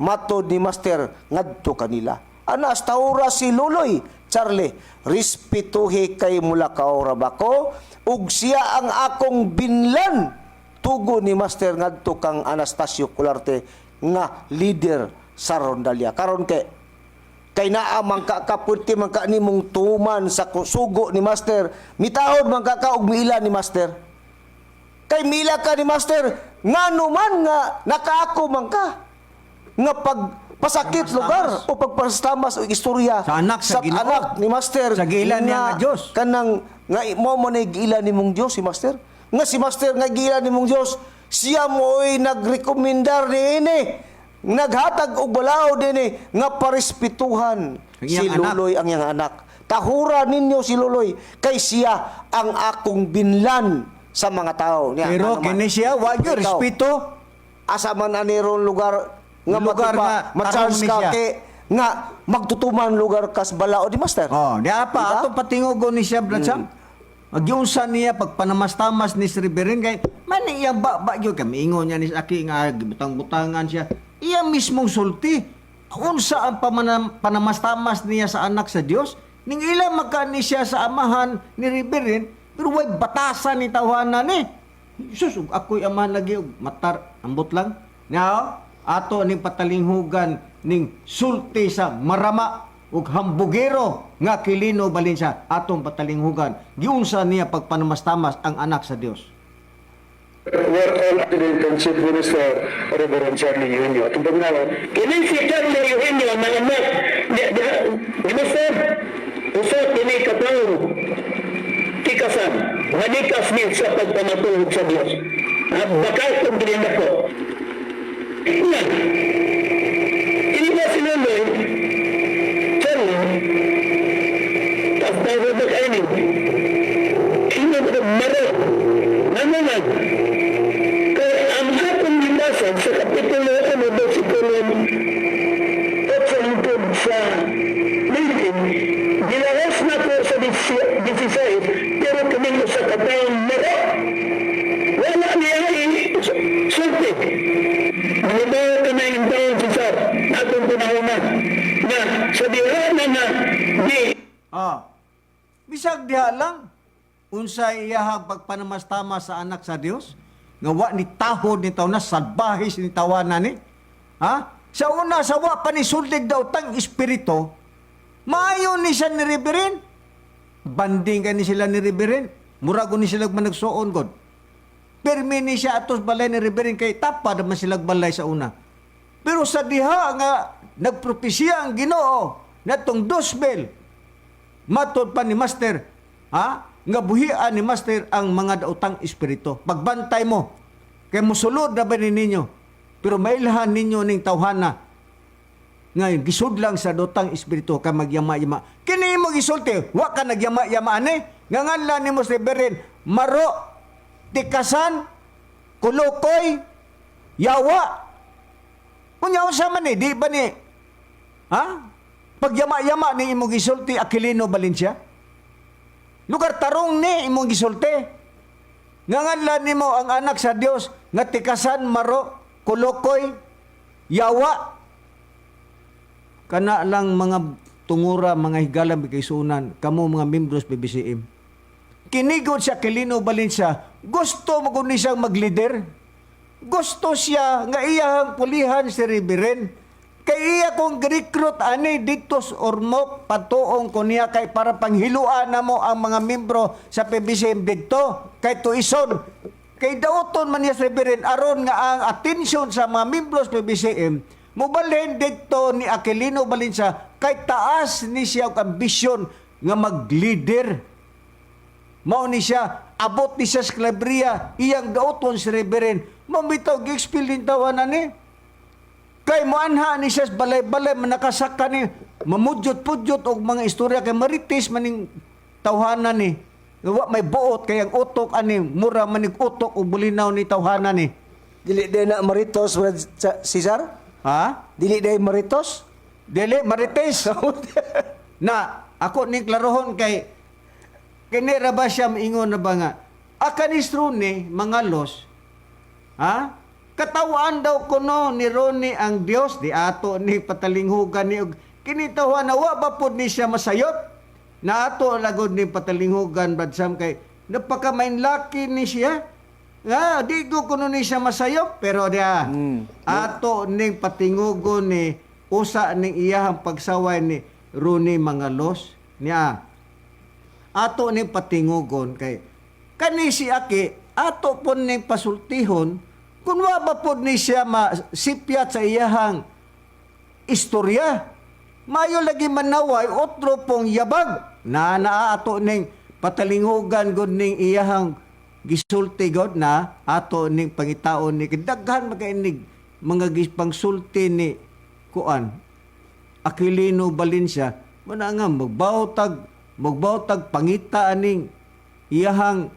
Matod ni Master ngadto kanila. Anas taura si Luloy. Charlie, respetuhi kay mulakaw rabako ug siya ang akong binlan. Tugo ni Master ngadto kang Anastasio Kularte nga leader sa rondalya. Karon kay naa man kaputi man ka nimong tuman sa sugo ni Master, mitahod man ka og miila ni Master. Kay mila ka ni Master, ngano man nga nakaako man ka nga pagpasakit lugar o pagpastamas o istorya sa anak sa Ginoo, anak ni Master sa giila niya nga Dios. Kanang nga mo na giila nimong Dios si Master. Nga si Master nga giila nimong Dios, siya mo'y nagrekomendar niini. Naghatag og balaod din nga parespetuhan si Luloy ang iyang anak. Tahura ninyo si Luloy kay siya ang akong binlan sa mga tao. Pero kini siya wa gyud respeto. Asa man aniron lugar nga lugar nga ma-charge tarong ka niya. kay nga magtutuman lugar kas balao di Master. Oh, di apa Diba? ato patingugon ni siya brad Sam. Agyunsa niya pagpanamastamas ni Sri Beren kay man iya ba gyud kami ingon niya ni Aki nga butang-butangan siya. Iya mismong sulti. Unsa ang panamastamas niya sa anak sa Dios? Ning ila makani siya sa amahan ni Reverend, pero way batasan ni tawhanan ni. Jesus, ako'y amahan lagi og matar ambot lang. Now, ato ning patalinghugan ning sulti sa marama ug hambugero nga Aquilino Valencia atong patalinghugan. Giunsa niya pagpanamastamas ang anak sa Dios? were all accident and Chief Minister Reverend Charlie Eugenio. Itong pagnawan, Kini si Charlie Eugenio na anak Minister usap ini katong tikasan manikas ni sa pagpamatuhod sa Dios. Bakal kong gilinda ko. Yan. Ini ba sinuloy? Charlie. Tapos tayo ba kayo niyo? Ini ba maro? Namunag. Kaya ang atong ginasan sa Kapitulo 1, versikulo 8 hangtod sa 19, ginawas na ko sa 16, pero kaming sa katawang maro. Wala niya sulti. Manibawa ka na yung taon si Sar, atong pinahuna, na sa dihana na di Bisag diha lang unsay iyahang pagpanamastama sa anak sa Dios nga wa ni tahod ni taw na salbahis ni tawanan ni. Sa una sa wa pa ni sultig daw tang espiritu, maayo ni siya ni Reverend. Banding ka ni sila ni Reverend. Murago ni sila managsuon god. Permi ni siya atos balay ni Reverend kay tapad man sila balay sa una. Pero sa diha nga nagpropesya ang Ginoo natong 2000 matod pa ni Master, nga buhian ni Master ang mga daotang espiritu. Pagbantay mo, kay musulod na ba ninyo, pero mailhan ninyo ning tawhana, nga gisudlang sa daotang espiritu, kay magyama-yama. Kini mo gisulti, wa ka nagyama-yama ani, nga nganlan ni Master Beren, maro, tikasan, kulukoy, yawa. Kunya sa man di ba ni, pagyama-yama ni imong gisulti Aquilino Valencia? Lugar tarong ni imong gisulti. Nganganlan nimo ang anak sa Dios nga tikasan, maro, kulukoy, yawa. Kana lang mga tungura, mga higala bigaysunan, kamo mga membros PBCM. Kinigod sa Aquilino Valencia, gusto mo kundi siyang mag-leader. Gusto siya nga iyang pulihan si Reverend. Kay iya kong recruit ani ditos ormok patuong ko niya kay para panghiluan na mo ang mga membro sa PBCM dito kay tuison. Kay daoton man niya sa Reverend aron nga ang atensyon sa mga membros PBCM mobalhin dito ni Aquilino Valencia kay taas ni siya og ambisyon nga mag-leader. Mao ni siya abot ni siya sa Calabria iyang daoton si Reverend mamitaw gi-expel din tawanan ni. Kay moanha ni siya balay-balay manakasaka ni mamudyot-pudyot og mga istorya kay maritis maning tawhanan ni. Wa may buot kay ang utok ani mura manig utok og bulinaw ni tawhanan ni. Dili day na maritos, Cesar? Dili day maritos? Dili marites. Na ako ni klarohon kay kini ra ba siya maingon na ba nga akanistro ni mga los katawaan daw kuno ni Ronnie ang Dios di ato ni patalinghugan ni kinitawhan na wa ba pud ni siya masayop na ato lagod ni patalinghugan badsam kay napakamainlaki ni siya nga di ko kuno ni siya masayop pero dia ato ning patingugon ni usa ning iyahang pagsaway ni Ronnie Mangalos niya ato ning patingugon kay kani si Aki ato pon ning pasultihon kung wa ba po ni siya masipyat sa iyahang istorya, mayo lagi manaway, otro pong yabag, na naato ning patalinghugan god ning iyahang gisulti god na ato ning pangitaon ni daghan magkainig mga pangsulti ni kuan Aquilino Valencia mana nga magbawtag pangita aning iyahang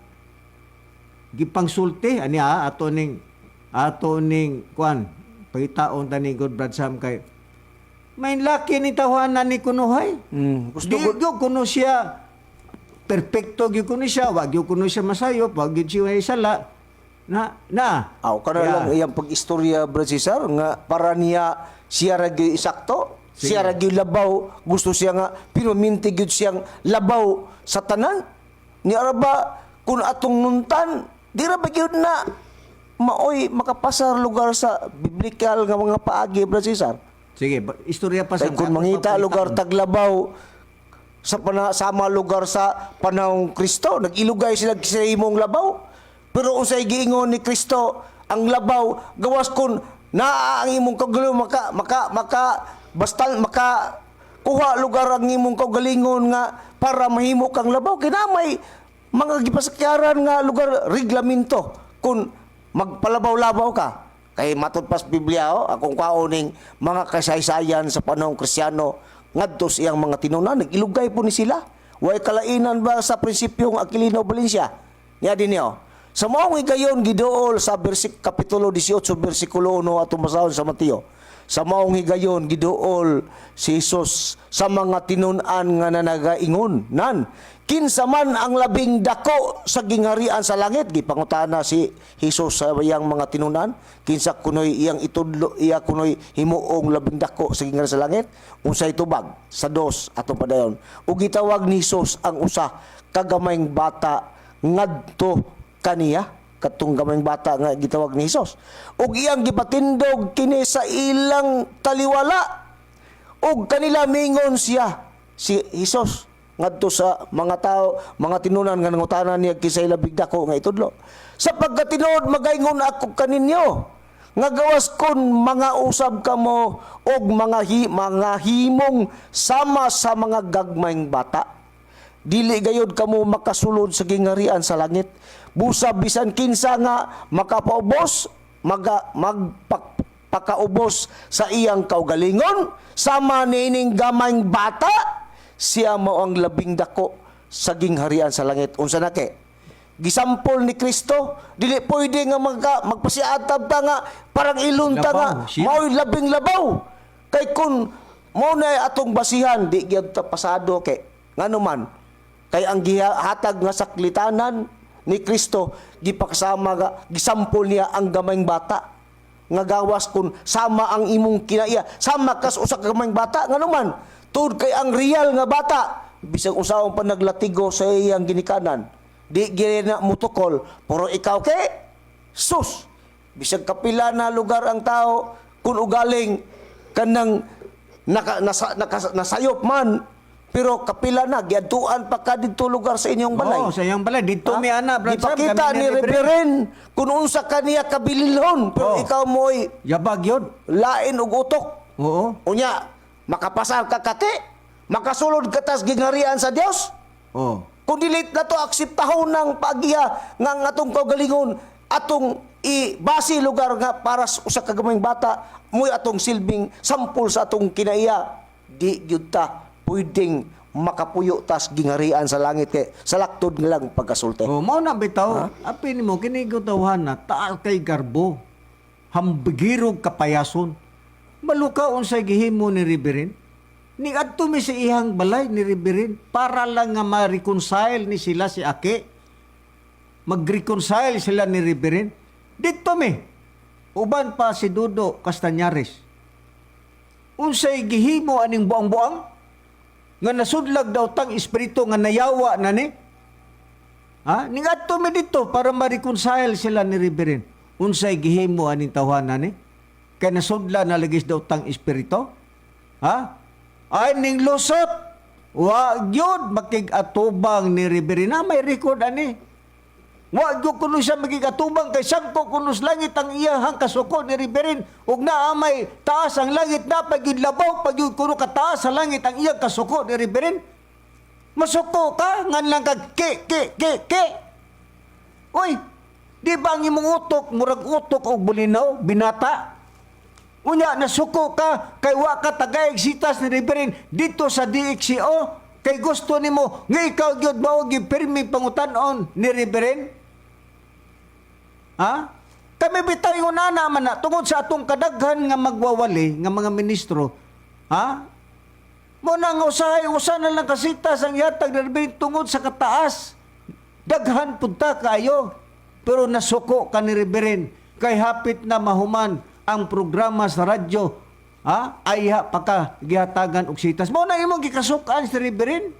gipangsulti ani ato ning kuan pangitaon tani god Brad Sam kay may laki ni tawanan ni kunuhay. Gusto ko kuno siya perfecto gyud kuno siya, wa gyud kuno siya masayop, wa gyud siya sala. Kana lang iyang pag-istorya, Brad Cesar, nga para niya siya ra gyud isakto, siya ra gyud labaw, gusto siya nga pinuminti gyud siyang labaw sa tanan. Ni araba kun atong nuntan, di ra ba gyud na maoy makapasar lugar sa biblikal nga mga paagi, Brad Cesar? Sige, istorya pa sa kung mangita lugar taglabaw sa sama lugar sa panahong Kristo, nag-ilugay sila sa imong labaw. Pero unsay giingon ni Kristo, ang labaw gawas kun naa ang imong kaugalingon maka kuha lugar ang imong kaugalingon nga para mahimo kang labaw. Kinamay mga gipasakyaran nga lugar reglamento kung magpalabaw-labaw ka. Kay matod pas Biblia akong kauning mga kasaysayan sa panahong Kristiyano ngadto iyang mga tinunan nagilugay po ni sila. Way kalainan ba sa prinsipyong Aquilino Valencia? Nya din niyo. Sa maong higayon giduol sa kapitulo 18 bersikulo 1 atong basahon sa Mateo. Sa maong higayon giduol si Jesus sa mga tinun-an nga nanagaingon nan kinsa man ang labing dako sa gingharian sa langit. Gipangutana si Jesus sa iyang mga tinunan, kinsa kunoy iyang itudlo iya kunoy himuong labing dako sa gingharian sa langit. Unsay tubag sa dos atong padayon. Ug gitawag ni Jesus ang usa kagamayng bata ngadto kaniya, katong gamayng bata nga gitawag ni Jesus. Ug iyang gipatindog kini sa ilang taliwala. Ug kanila mingon siya si Jesus ngadto sa mga tao, mga tinunan nga nangutanan niya kisay labing dako nga itudlo. Sapagkat tinuod magaingon ako kaninyo nga gawas kun mga usab kamo og mga himong sama sa mga gagmayng bata. Dili gayud kamo makasulod sa gingharian sa langit. Busa bisan kinsa nga makapaubos magpakaubos sa iyang kaugalingon sama nining gamayng bata, siya mao ang labing dako sa gingharian sa langit. Unsa na ke? Gisampol ni Kristo, dili pwede nga magpasiatab ta nga parang ilunta nga mao'y labing labaw. Kay kun mo na atong basihan di gyud ta pasado kay ngano man kay ang gihatag nga saklitanan ni Kristo gipakasama nga gisampol niya ang gamayng bata nga gawas kun sama ang imong kinaiya sama kas usa ka gamayng bata ngano man tud kay ang real nga bata bisag usawon pa naglatigo sa iyang ginikanan di gyud na mutukol pero ikaw kay sus bisag kapila na lugar ang tao kun ugaling kanang nasayop man pero kapila na giadtuan pa ka didto lugar sa inyong balay. Sa iyang balay dito mi ana brad Sam. Ipakita ni Reverend kung unsa kaniya kabililhon pero ikaw mo'y yabag yun. lain og utok. Oo. Unya makapasar ka kati, makasulod ka tas gingharian sa Dios. Oo. Kung dili na to akseptahon ng pagiya nga ang atong kaugalingon atong ibasi lugar nga para sa kagamay bata mo'y atong silbing sampol sa atong kinaiya di gyud ta pwedeng makapuyo tas gingharian sa langit kay sa laktod nga lang pagkasulti. Oh, mao na bitaw. Apin mo kini gutawhan na taal kay garbo. Hambigirog kapayason. Maluka unsay gihimo ni Reverend. Ni adto mi sa ihang balay ni Reverend para lang nga ma-reconcile ni sila si Ake. Mag-reconcile sila ni Reverend. Dito mi. Uban pa si Dudo Castañares. Unsay gihimo aning buang-buang nga nasudlag daw tang espiritu nga nayawa na ni. Ha? Ning adto mi dito para ma-reconcile sila ni Reverend. Unsay gihimo aning tawhanan ni? Kay nasudla na lagis daw tang espiritu? Ha? Ay ning lusot. Wa gyud makig-atubang ni Reverend na may record ani. Wa gyud kuno siya makig-atubang kay sangko kunos langit ang iyang kasuko ni Reverend ug naa may taas ang langit na pagyud labaw pagyud kuno ka taas sa langit ang iyang kasuko ni Reverend. Masuko ka ngan lang kag ke. Oy, di ba ang imong utok murag utok og bulinaw binata? Unya nasuko ka kay wa ka tagaigsitas ni Reverend dito sa DXCO kay gusto nimo nga ikaw gyud mao gyud pirmi pangutan-on ni Reverend. Ha? Kami bitaw yung naman na tungod sa atong kadaghan nga magwawali nga mga ministro. Ha? Muna nga usa na lang kasitas ang yatag na Reverend tungod sa kataas. Daghan punta kayo. Pero nasuko ka ni Reverend kay hapit na mahuman ang programa sa radyo. Ha? Ayha pa ka gihatagan og sitas. Muna imong gikasukan si Reverend.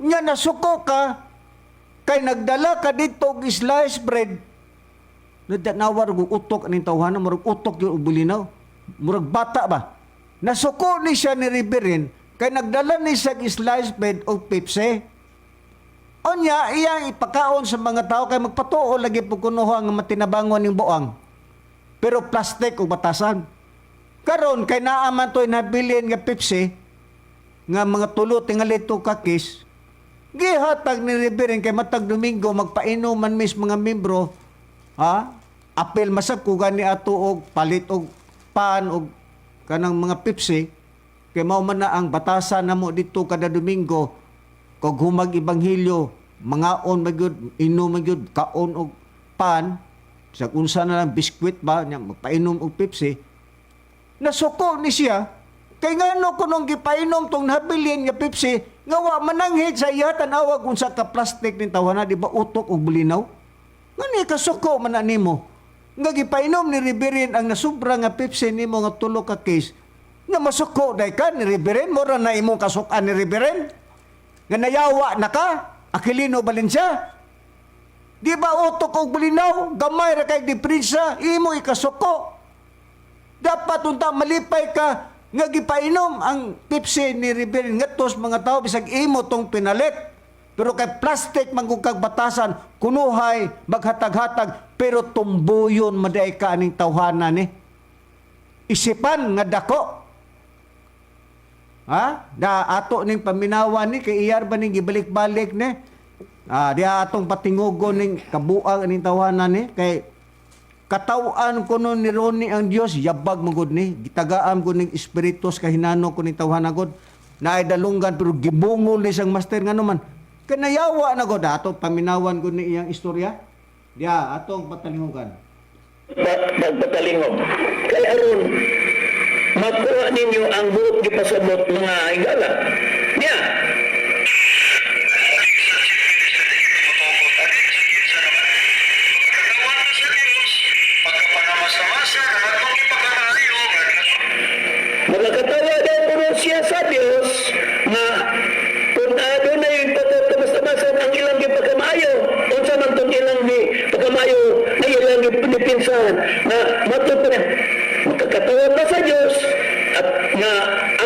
Nya nasuko ka kay nagdala ka dito og sliced bread. Nadanawar og utok aning tawhanan murag utok yung bulinaw. Murag bata ba? Nasuko ni siya ni Reverend kay nagdala ni sa sliced bread og Pepsi. Onya, iyang ipakaon sa mga tao kay magpatuo lagi po kunuha nga matinabangon ng buang. Pero plastic o batasan. Karon kay naaman to'y nabilin nga Pepsi, nga mga tulo tingali to kakis, gihatag ni Riberin kay matag Domingo magpainuman mis mga membro, ha? Apel masab ko gani ato og palit og pan og kanang mga Pepsi, kay mao man na ang batasan namo dito kada Domingo, kag humag ibanghilyo, mangaon magyud, inom magyud, kaon og pan, sa unsa na lang biskwit ba, nya magpainom og Pepsi, nasuko ni siya, kay ngano kunong gipainom tong nabilin nga Pepsi, nga wa mananghid sa iya tanawag unsa ka plastic ning tawana, di ba utok og bulinaw? Ngani kasuko man na nimo? Nga gipainom ni Riberin ang nasubra nga Pepsi nimo nga tulo ka case, nga masuko day ka ni Riberin, mura na imong kasukan ni Riberin? Nga nayawa na ka? Aquilino Valencia? Di ba utok og bulinaw? Gamay ra kay diferensya, imo ikasuko. Dapat unta malipay ka nga gipainom ang Pepsi ni Riberin ngadtos mga tao bisag imo tong pinalit. Pero kay plastic manggugkag batasan, kunuhay, maghatag-hatag, pero tumbuyon maday ka aning tawhana ni. Isipan nga dako. Ha? Da ato ning paminawan ni kay iyar ba ning gibalik-balik ni? Di atong patingugon ning kabuang aning tawhana ni kay katawan ko nun ni Ronnie ang Dios yabag magud ni gitagaan ko ning espiritus kahinano ko ning tawhana gud naay dalunggan pero gibungol ni sang master ngano man kanayawa na gud ato paminawan gud ni iyang istorya dia atong patalingugan Magpatalingog. Kaya aron, makuha ninyo ang buot gipasabot mga higala. Niya, magkatawa daw po siya sa Diyos na kung adunay pagkatamasan ang ilang gipagkamayo, unsa man tong ilang pagkamayo na ilang gipinsan na matutunan magkatawa na sa Diyos at nga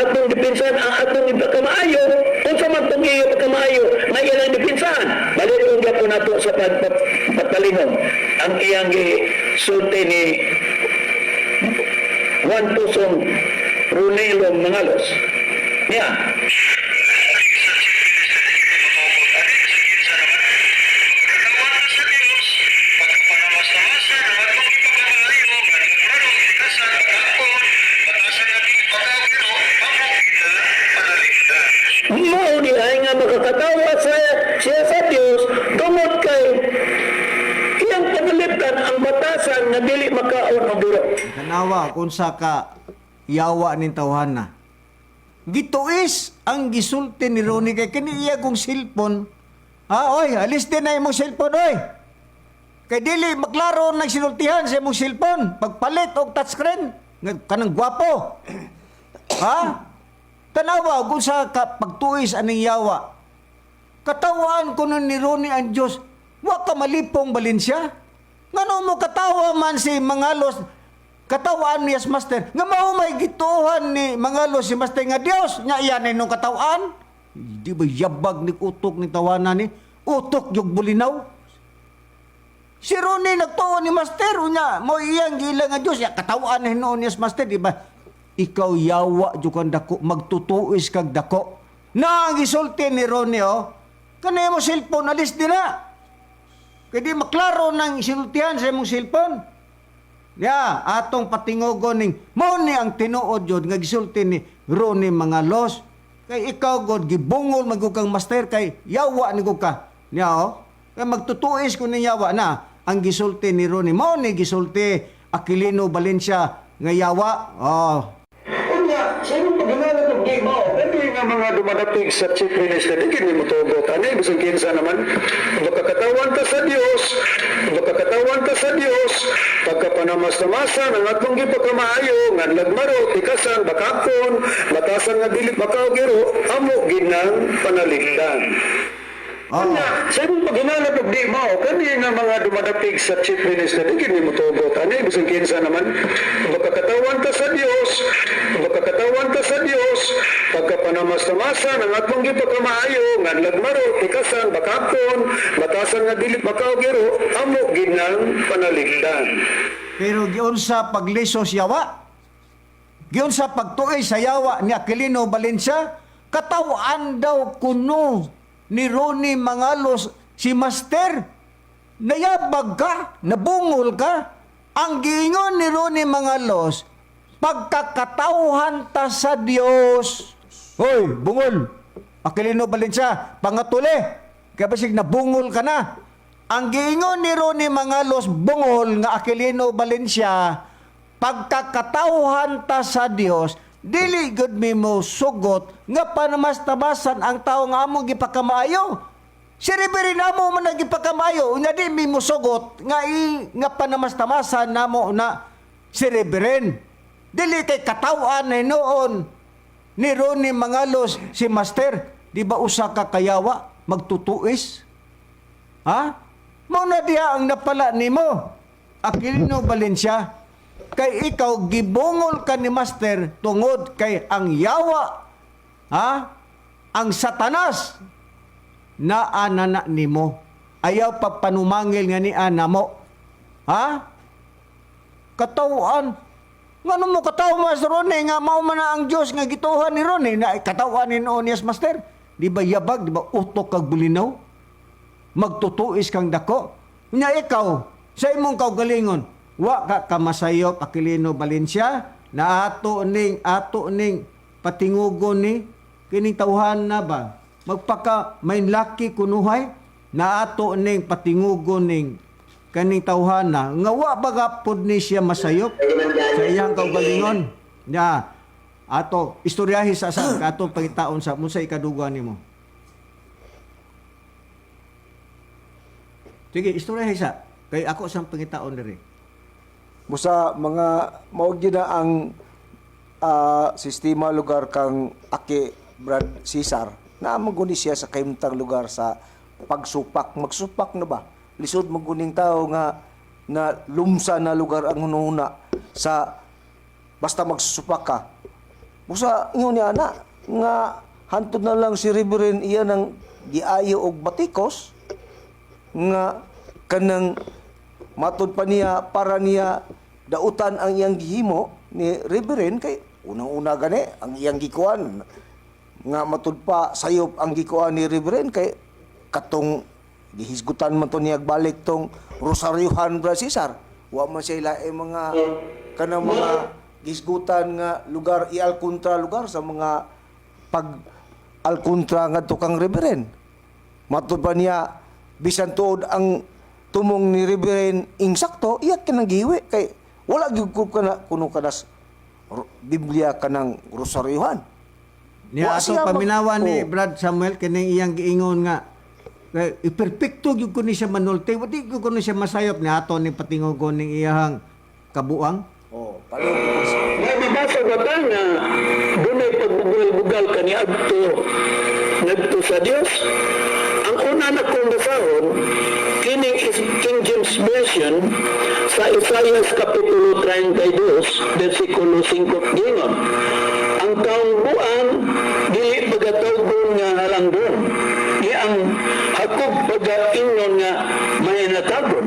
atong gipinsan ang atong gipagkamayo, unsa man tong iyo pagkamayo na ilang gipinsan. Balik yung gapon nato sa pagtalingong ang iyang gisulti ni Juan Tusong Runelo Mangalos. Niya. Mo di ay nga makakatawa siya sa Diyos tungod kay iyang pagalitan ang batasan na dili makaon og duro. kanawa kung sa ka yawa ning tawhana gituis ang gisulti ni Ronnie kay kini iya kong cellphone. Oy, alis din na imong cellphone, oy. Kay dili maklaro nang sinultihan sa imong cellphone. Pagpalit og touchscreen, kanang gwapo. Tanawa, kung sa pagtuis aning yawa. Katawaan ko nun ni Ronnie ang Diyos, wa ka malipong Valencia. Ngano mo katawa man si Mangalos, katawaan ni Yes Master, nga maumay gituhan ni Mangalos si Master nga Dios, nga iyan ay nung katawaan. Di ba yabag ni utok ni tawanan ni? Utok yung bulinaw. Si Ronnie nagtuon ni Master, unya, mo iyang gila nga Dios, ya katawaan ni noon ni Yes Master, di ba? Ikaw yawa yung kang dako, magtutuis kag dako. Na ang gisulti ni Ronnie, kanay mo cellphone, alis din na. Kaya di maklaro nang isultihan sa imong cellphone. Atong patingogon ning mao ni ang tinuod yun nga gisulti ni Ronnie Mangalos. Kay ikaw god gibungol magukang master kay yawa ni ka. Kay magtutuis ko ni yawa na ang gisulti ni Ronnie. Mao ni gisulti Aquilino Valencia nga yawa. Unya, sino paghinala ng di mo? Hindi nga mga dumadating sa chief minister, hindi mo tugot. Ano yung bisang kinsa naman? Magkakatawan ka sa Diyos, pagkapanamas-namasan, ang atong gipagkamaayo, nga nagmaro, tikasan, bakakon, batasan nga dilit makawagiro, amo ginang panaligdan. Unya, sino paghinala ng di mo? Hindi nga mga dumadating sa chief minister, hindi mo tugot. Ano yung bisang kinsa naman? Magkakatawan ka sa Diyos, pagkapanamas-namasan, masa ng atong gipagkamaayo nga lagmaro tikasan bakakon batasan nga dili makaw giro amo ginang panaligdan. Pero giun sa paglisos yawa, giun sa pagtuoy sa yawa ni Aquilino Valencia, katawan daw kuno ni Ronnie Mangalos si Master. Nayabag ka, nabungol ka. Ang giingon ni Ronnie Mangalos, pagkakatauhan ta sa Dios. Hoy, bungol. Aquilino Valencia, pangatuli. Kaya basig nabungol ka na. Ang giingon ni Ronnie Mangalos, bungol nga Aquilino Valencia, pagkakatauhan ta sa Dios, dili gud mi mo sugot nga panamastabasan ang tao nga among gipakamaayo. Si Reverend namo man nagipakamayo, unya di mi mo sugot nga panamastabasan namo na si Reverend. Dili kay katawan na noon ni Ronnie Mangalos si Master, di ba usa ka kayawa magtutuis? Ha? Mao na diha ang napala nimo, Aquilino Valencia. Kay ikaw gibungol ka ni Master tungod kay ang yawa, ha? Ang Satanas na anana nimo. Ayaw pa panumangil nga ni ana mo. Ha? Katawaan. Ngano mo kataw Master Ronnie nga mao man na ang Dios nga gituhan ni Ronnie na katawaan ni Onias Master? Di ba yabag, di ba utok kag bulinaw? Magtutuis kang dako. Nya ikaw, sa imong kaugalingon, wa ka kamasayop Aquilino Valencia na ato ning patingugon ni kining tawhan na ba? Magpaka main laki kunuhay na ato ning patingugon ning kaning tawhan na nga wa baga pod ni siya masayop sa iyang kaugalingon. Nya ato istoryahi sa ato pangitaon sa mo sa ikadugan nimo. Sige, istorya isa. Kay ako sa pangitaon diri. Busa mga maog na ang sistema lugar kang Aki Brad Cesar na maguni siya sa kaymtang lugar sa pagsupak. Magsupak na ba? Lisod maguning tao nga na lumsa na lugar ang hununa sa basta magsusupak ka. Busa ingon niya na nga hantod na lang si Reverend iya ng giayo og batikos nga kanang matud pa niya para niya dautan ang iyang gihimo ni Reverend kay unang-una gani ang iyang gikuan nga matud pa sayop ang gikuan ni Reverend kay katong gihisgutan man to niya balik tong Rosariohan Brad Cesar. Wa man siya ilae mga kanang mga gisgutan nga lugar i-alkontra lugar sa mga pag-alkontra nga tukang Reverend. Matud pa niya bisan tuod ang tumong ni Reverend insakto iyak kanang giwi kay wala gyud kuno kanas Biblia kanang Rosariohan. Niya ato paminawan ni Brad Samuel kining iyang giingon nga iperpekto gyud kuno siya manulti, di gyud kuno siya masayop ni ato ni patingugon ning iyang kabuang. May mabasa ba ba nga dunay pagbugal-bugal kani ngadto sa Dios? Ang una na kong basahon, kining is King James Version sa Isaiah Kapitulo 32, versikulo 5 gingon. Ang taong buang, dili pagatawgon nga halangdon. Di ang hakog pag-ingnon nga may natagon.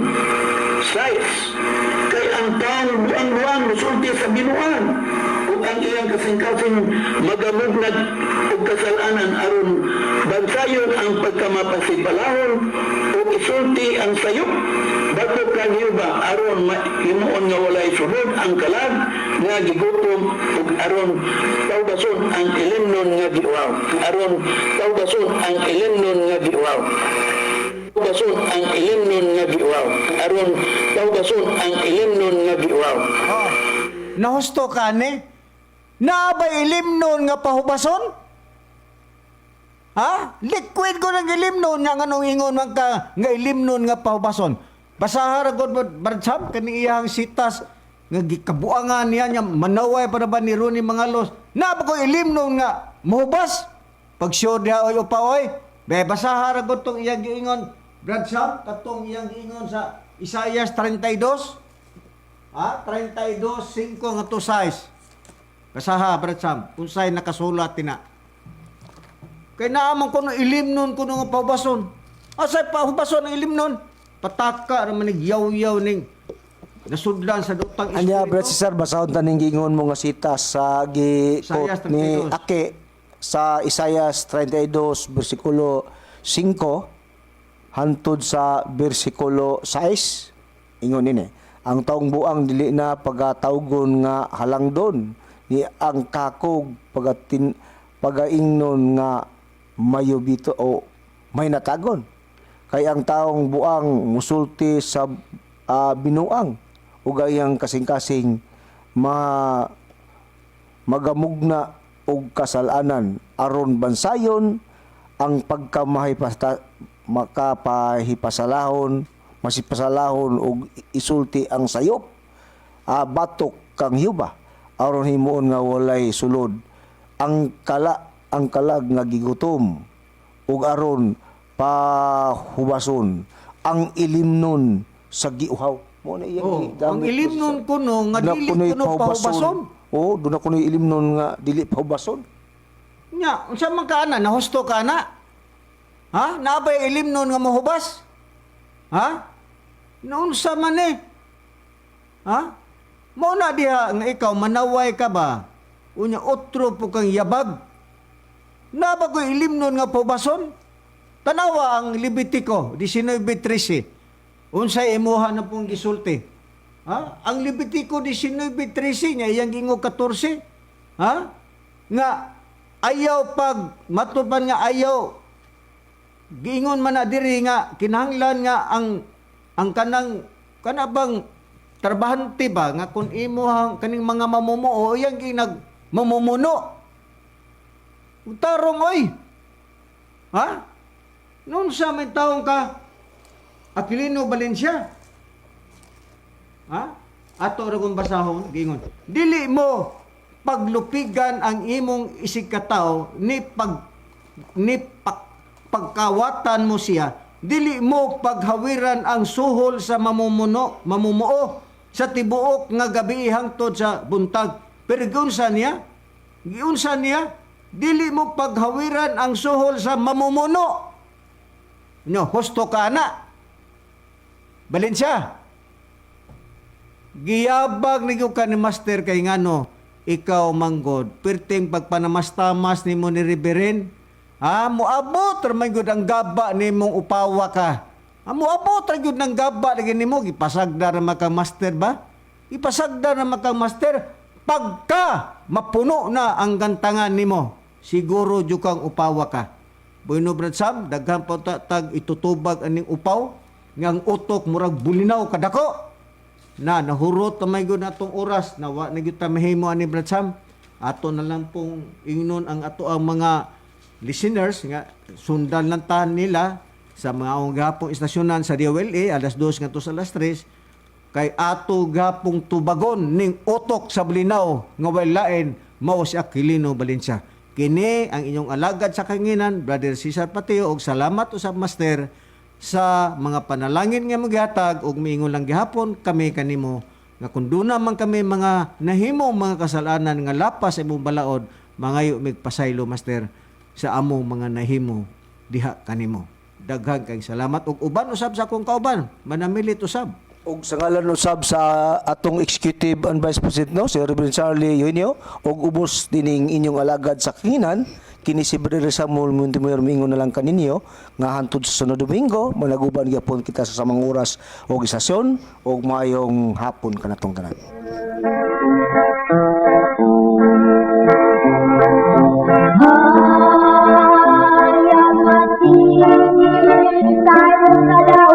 6. Kay ang taong buang-buang musulti sa binuan. Ug ang iyang kasing-kasing magamugnad ug kasalanan aron bansayon ang pagkamapasibalahon ug isulti ang sayop bago kanyo ba aron himuon nga walay sunod ang kalag nga gigutom ug aron tawbason ang ilimnon nga giuaw aron tawbason ang ilimnon nga giuaw tawbason ang ilimnon nga giuaw aron tawbason ang ilimnon nga giuaw. Oh. Nahusto ka ni? Naabay ilimnon nga pahubason? Ha? Liquid ko ng ilimnon nga anong ingon man ka nga ilimnon nga pahubason. Basahar agad mo Bardsam kani iyang sitas nga gikabuangan niya manaway para ba ni Ronnie Mangalos. Naba ko ilimnon nga muhubas. Pag sure diha oy upaoy. Be basahar agad tong iyang giingon Bardsam katong iyang giingon sa Isaiah 32. Ha? 32:5 nga to 6. Basaha Bardsam unsay nakasulat tina. Kay naaman ko no ilimnon ko no nga pahubason. Asay pahubason ang ilimnon? Pataka naman ning yaw-yaw ning nasudlan sa dutang Anya Brad Cesar basahon taning gingon mo nga sita sa Isaias gi ni 32. Ake sa Isaias 32 bersikulo 5 hantod sa bersikulo 6 ingon ini ang taong buang dili na pagatawgon nga halangdon ni ang kakog pagaingnon nga mayubito o may natagon kay ang taong buang musulti sa binuang ug ayang kasing-kasing magamugna og kasalanan aron bansayon ang makapahipasalahon masipasalahon og isulti ang sayop batok kang Yuba aron himuon nga walay sulod ang kalag nga gigutom ug aron pahubason ang ilimnon sa giuhaw mo na iyang ang ilimnon ko no nga dili kuno pahubason. doon ako na ilimnon nga dili pahubason. Nya, unsa man ka ana nahusto ka ana? Ha? Naabay ilimnon nga mahubas? Ha? Naunsa man eh? Ha? Mao na diha nga ikaw manaway ka ba? Unya otro po kang yabag. Naba ko ilimnon nga pahubason? Tanawa ang Levitico 19:13. Unsay imuha na pong gisulti? Ha? Ang Levitico 19:13 niya iyang gingo 14. Ha? Nga ayaw pag matupan nga ayaw giingon man na diri nga kinahanglan nga ang kanabang trabahante ba nga kun imuhang kaning mga mamumuo iyang ginag mamumuno. Tarong oy. Ha? Noon sa may taong ka Aquilino Valencia. Ha? Ato ra kung basahon gingon. Dili mo paglupigan ang imong isig katao pagkawatan mo siya. Dili mo paghawiran ang suhol sa mamumuo sa tibuok nga gabi hangtod sa buntag. Pero giunsa niya? Dili mo paghawiran ang suhol sa mamumuno. No, husto ka na. Valencia. Giyabag ni ka ni Master kay ngano ikaw manggod. Perting pagpanamastamas ni mo ni Riberen. Muabot ramay gud ang gaba ni mong upawa ka. Muabot ra gud ng gaba lagi nimo gipasagda ra makang master ba? Ipasagda ra makang master pagka mapuno na ang gantangan nimo. Siguro jud kang upawa ka. Bueno Brad Sam, daghan pa tag itutubag aning upaw ngang utok murag bulinaw kadako. Nahurot na may gud atong oras na wa na gyud ta mahimo ani Brad Sam. Ato na lang pong ingnon ang ato ang mga listeners nga sundan lang ta nila sa mga gapong istasyonan sa DOLA alas 2 ngadto sa alas 3 kay ato gapong tubagon ning utok sa bulinaw nga way lain mao si Aquilino Valencia. Kini ang inyong alagad sa kanginan Brother Cesar Pateo og salamat usab Master sa mga panalangin nga maghatag og miingon lang gihapon kami kanimo nga kun duna man kami mga nahimong mga kasalanan nga lapas sa imong balaod mangayo migpasaylo Master sa among mga nahimo diha kanimo. Daghang kay salamat ug uban usab sa akong kauban manamilit usab. Og sa ngalan usab sa atong Executive and Vice President no, si Reverend Charlie Eugenio og ubos dining inyong alagad sa kinginan kini si Brother Samuel Muntimuyor mingon na lang kaninyo nga hantod sa sunod Domingo managuban gyapon kita sa samang oras og isasyon og maayong hapon kanatong tanan. Hayat mati tayo na daw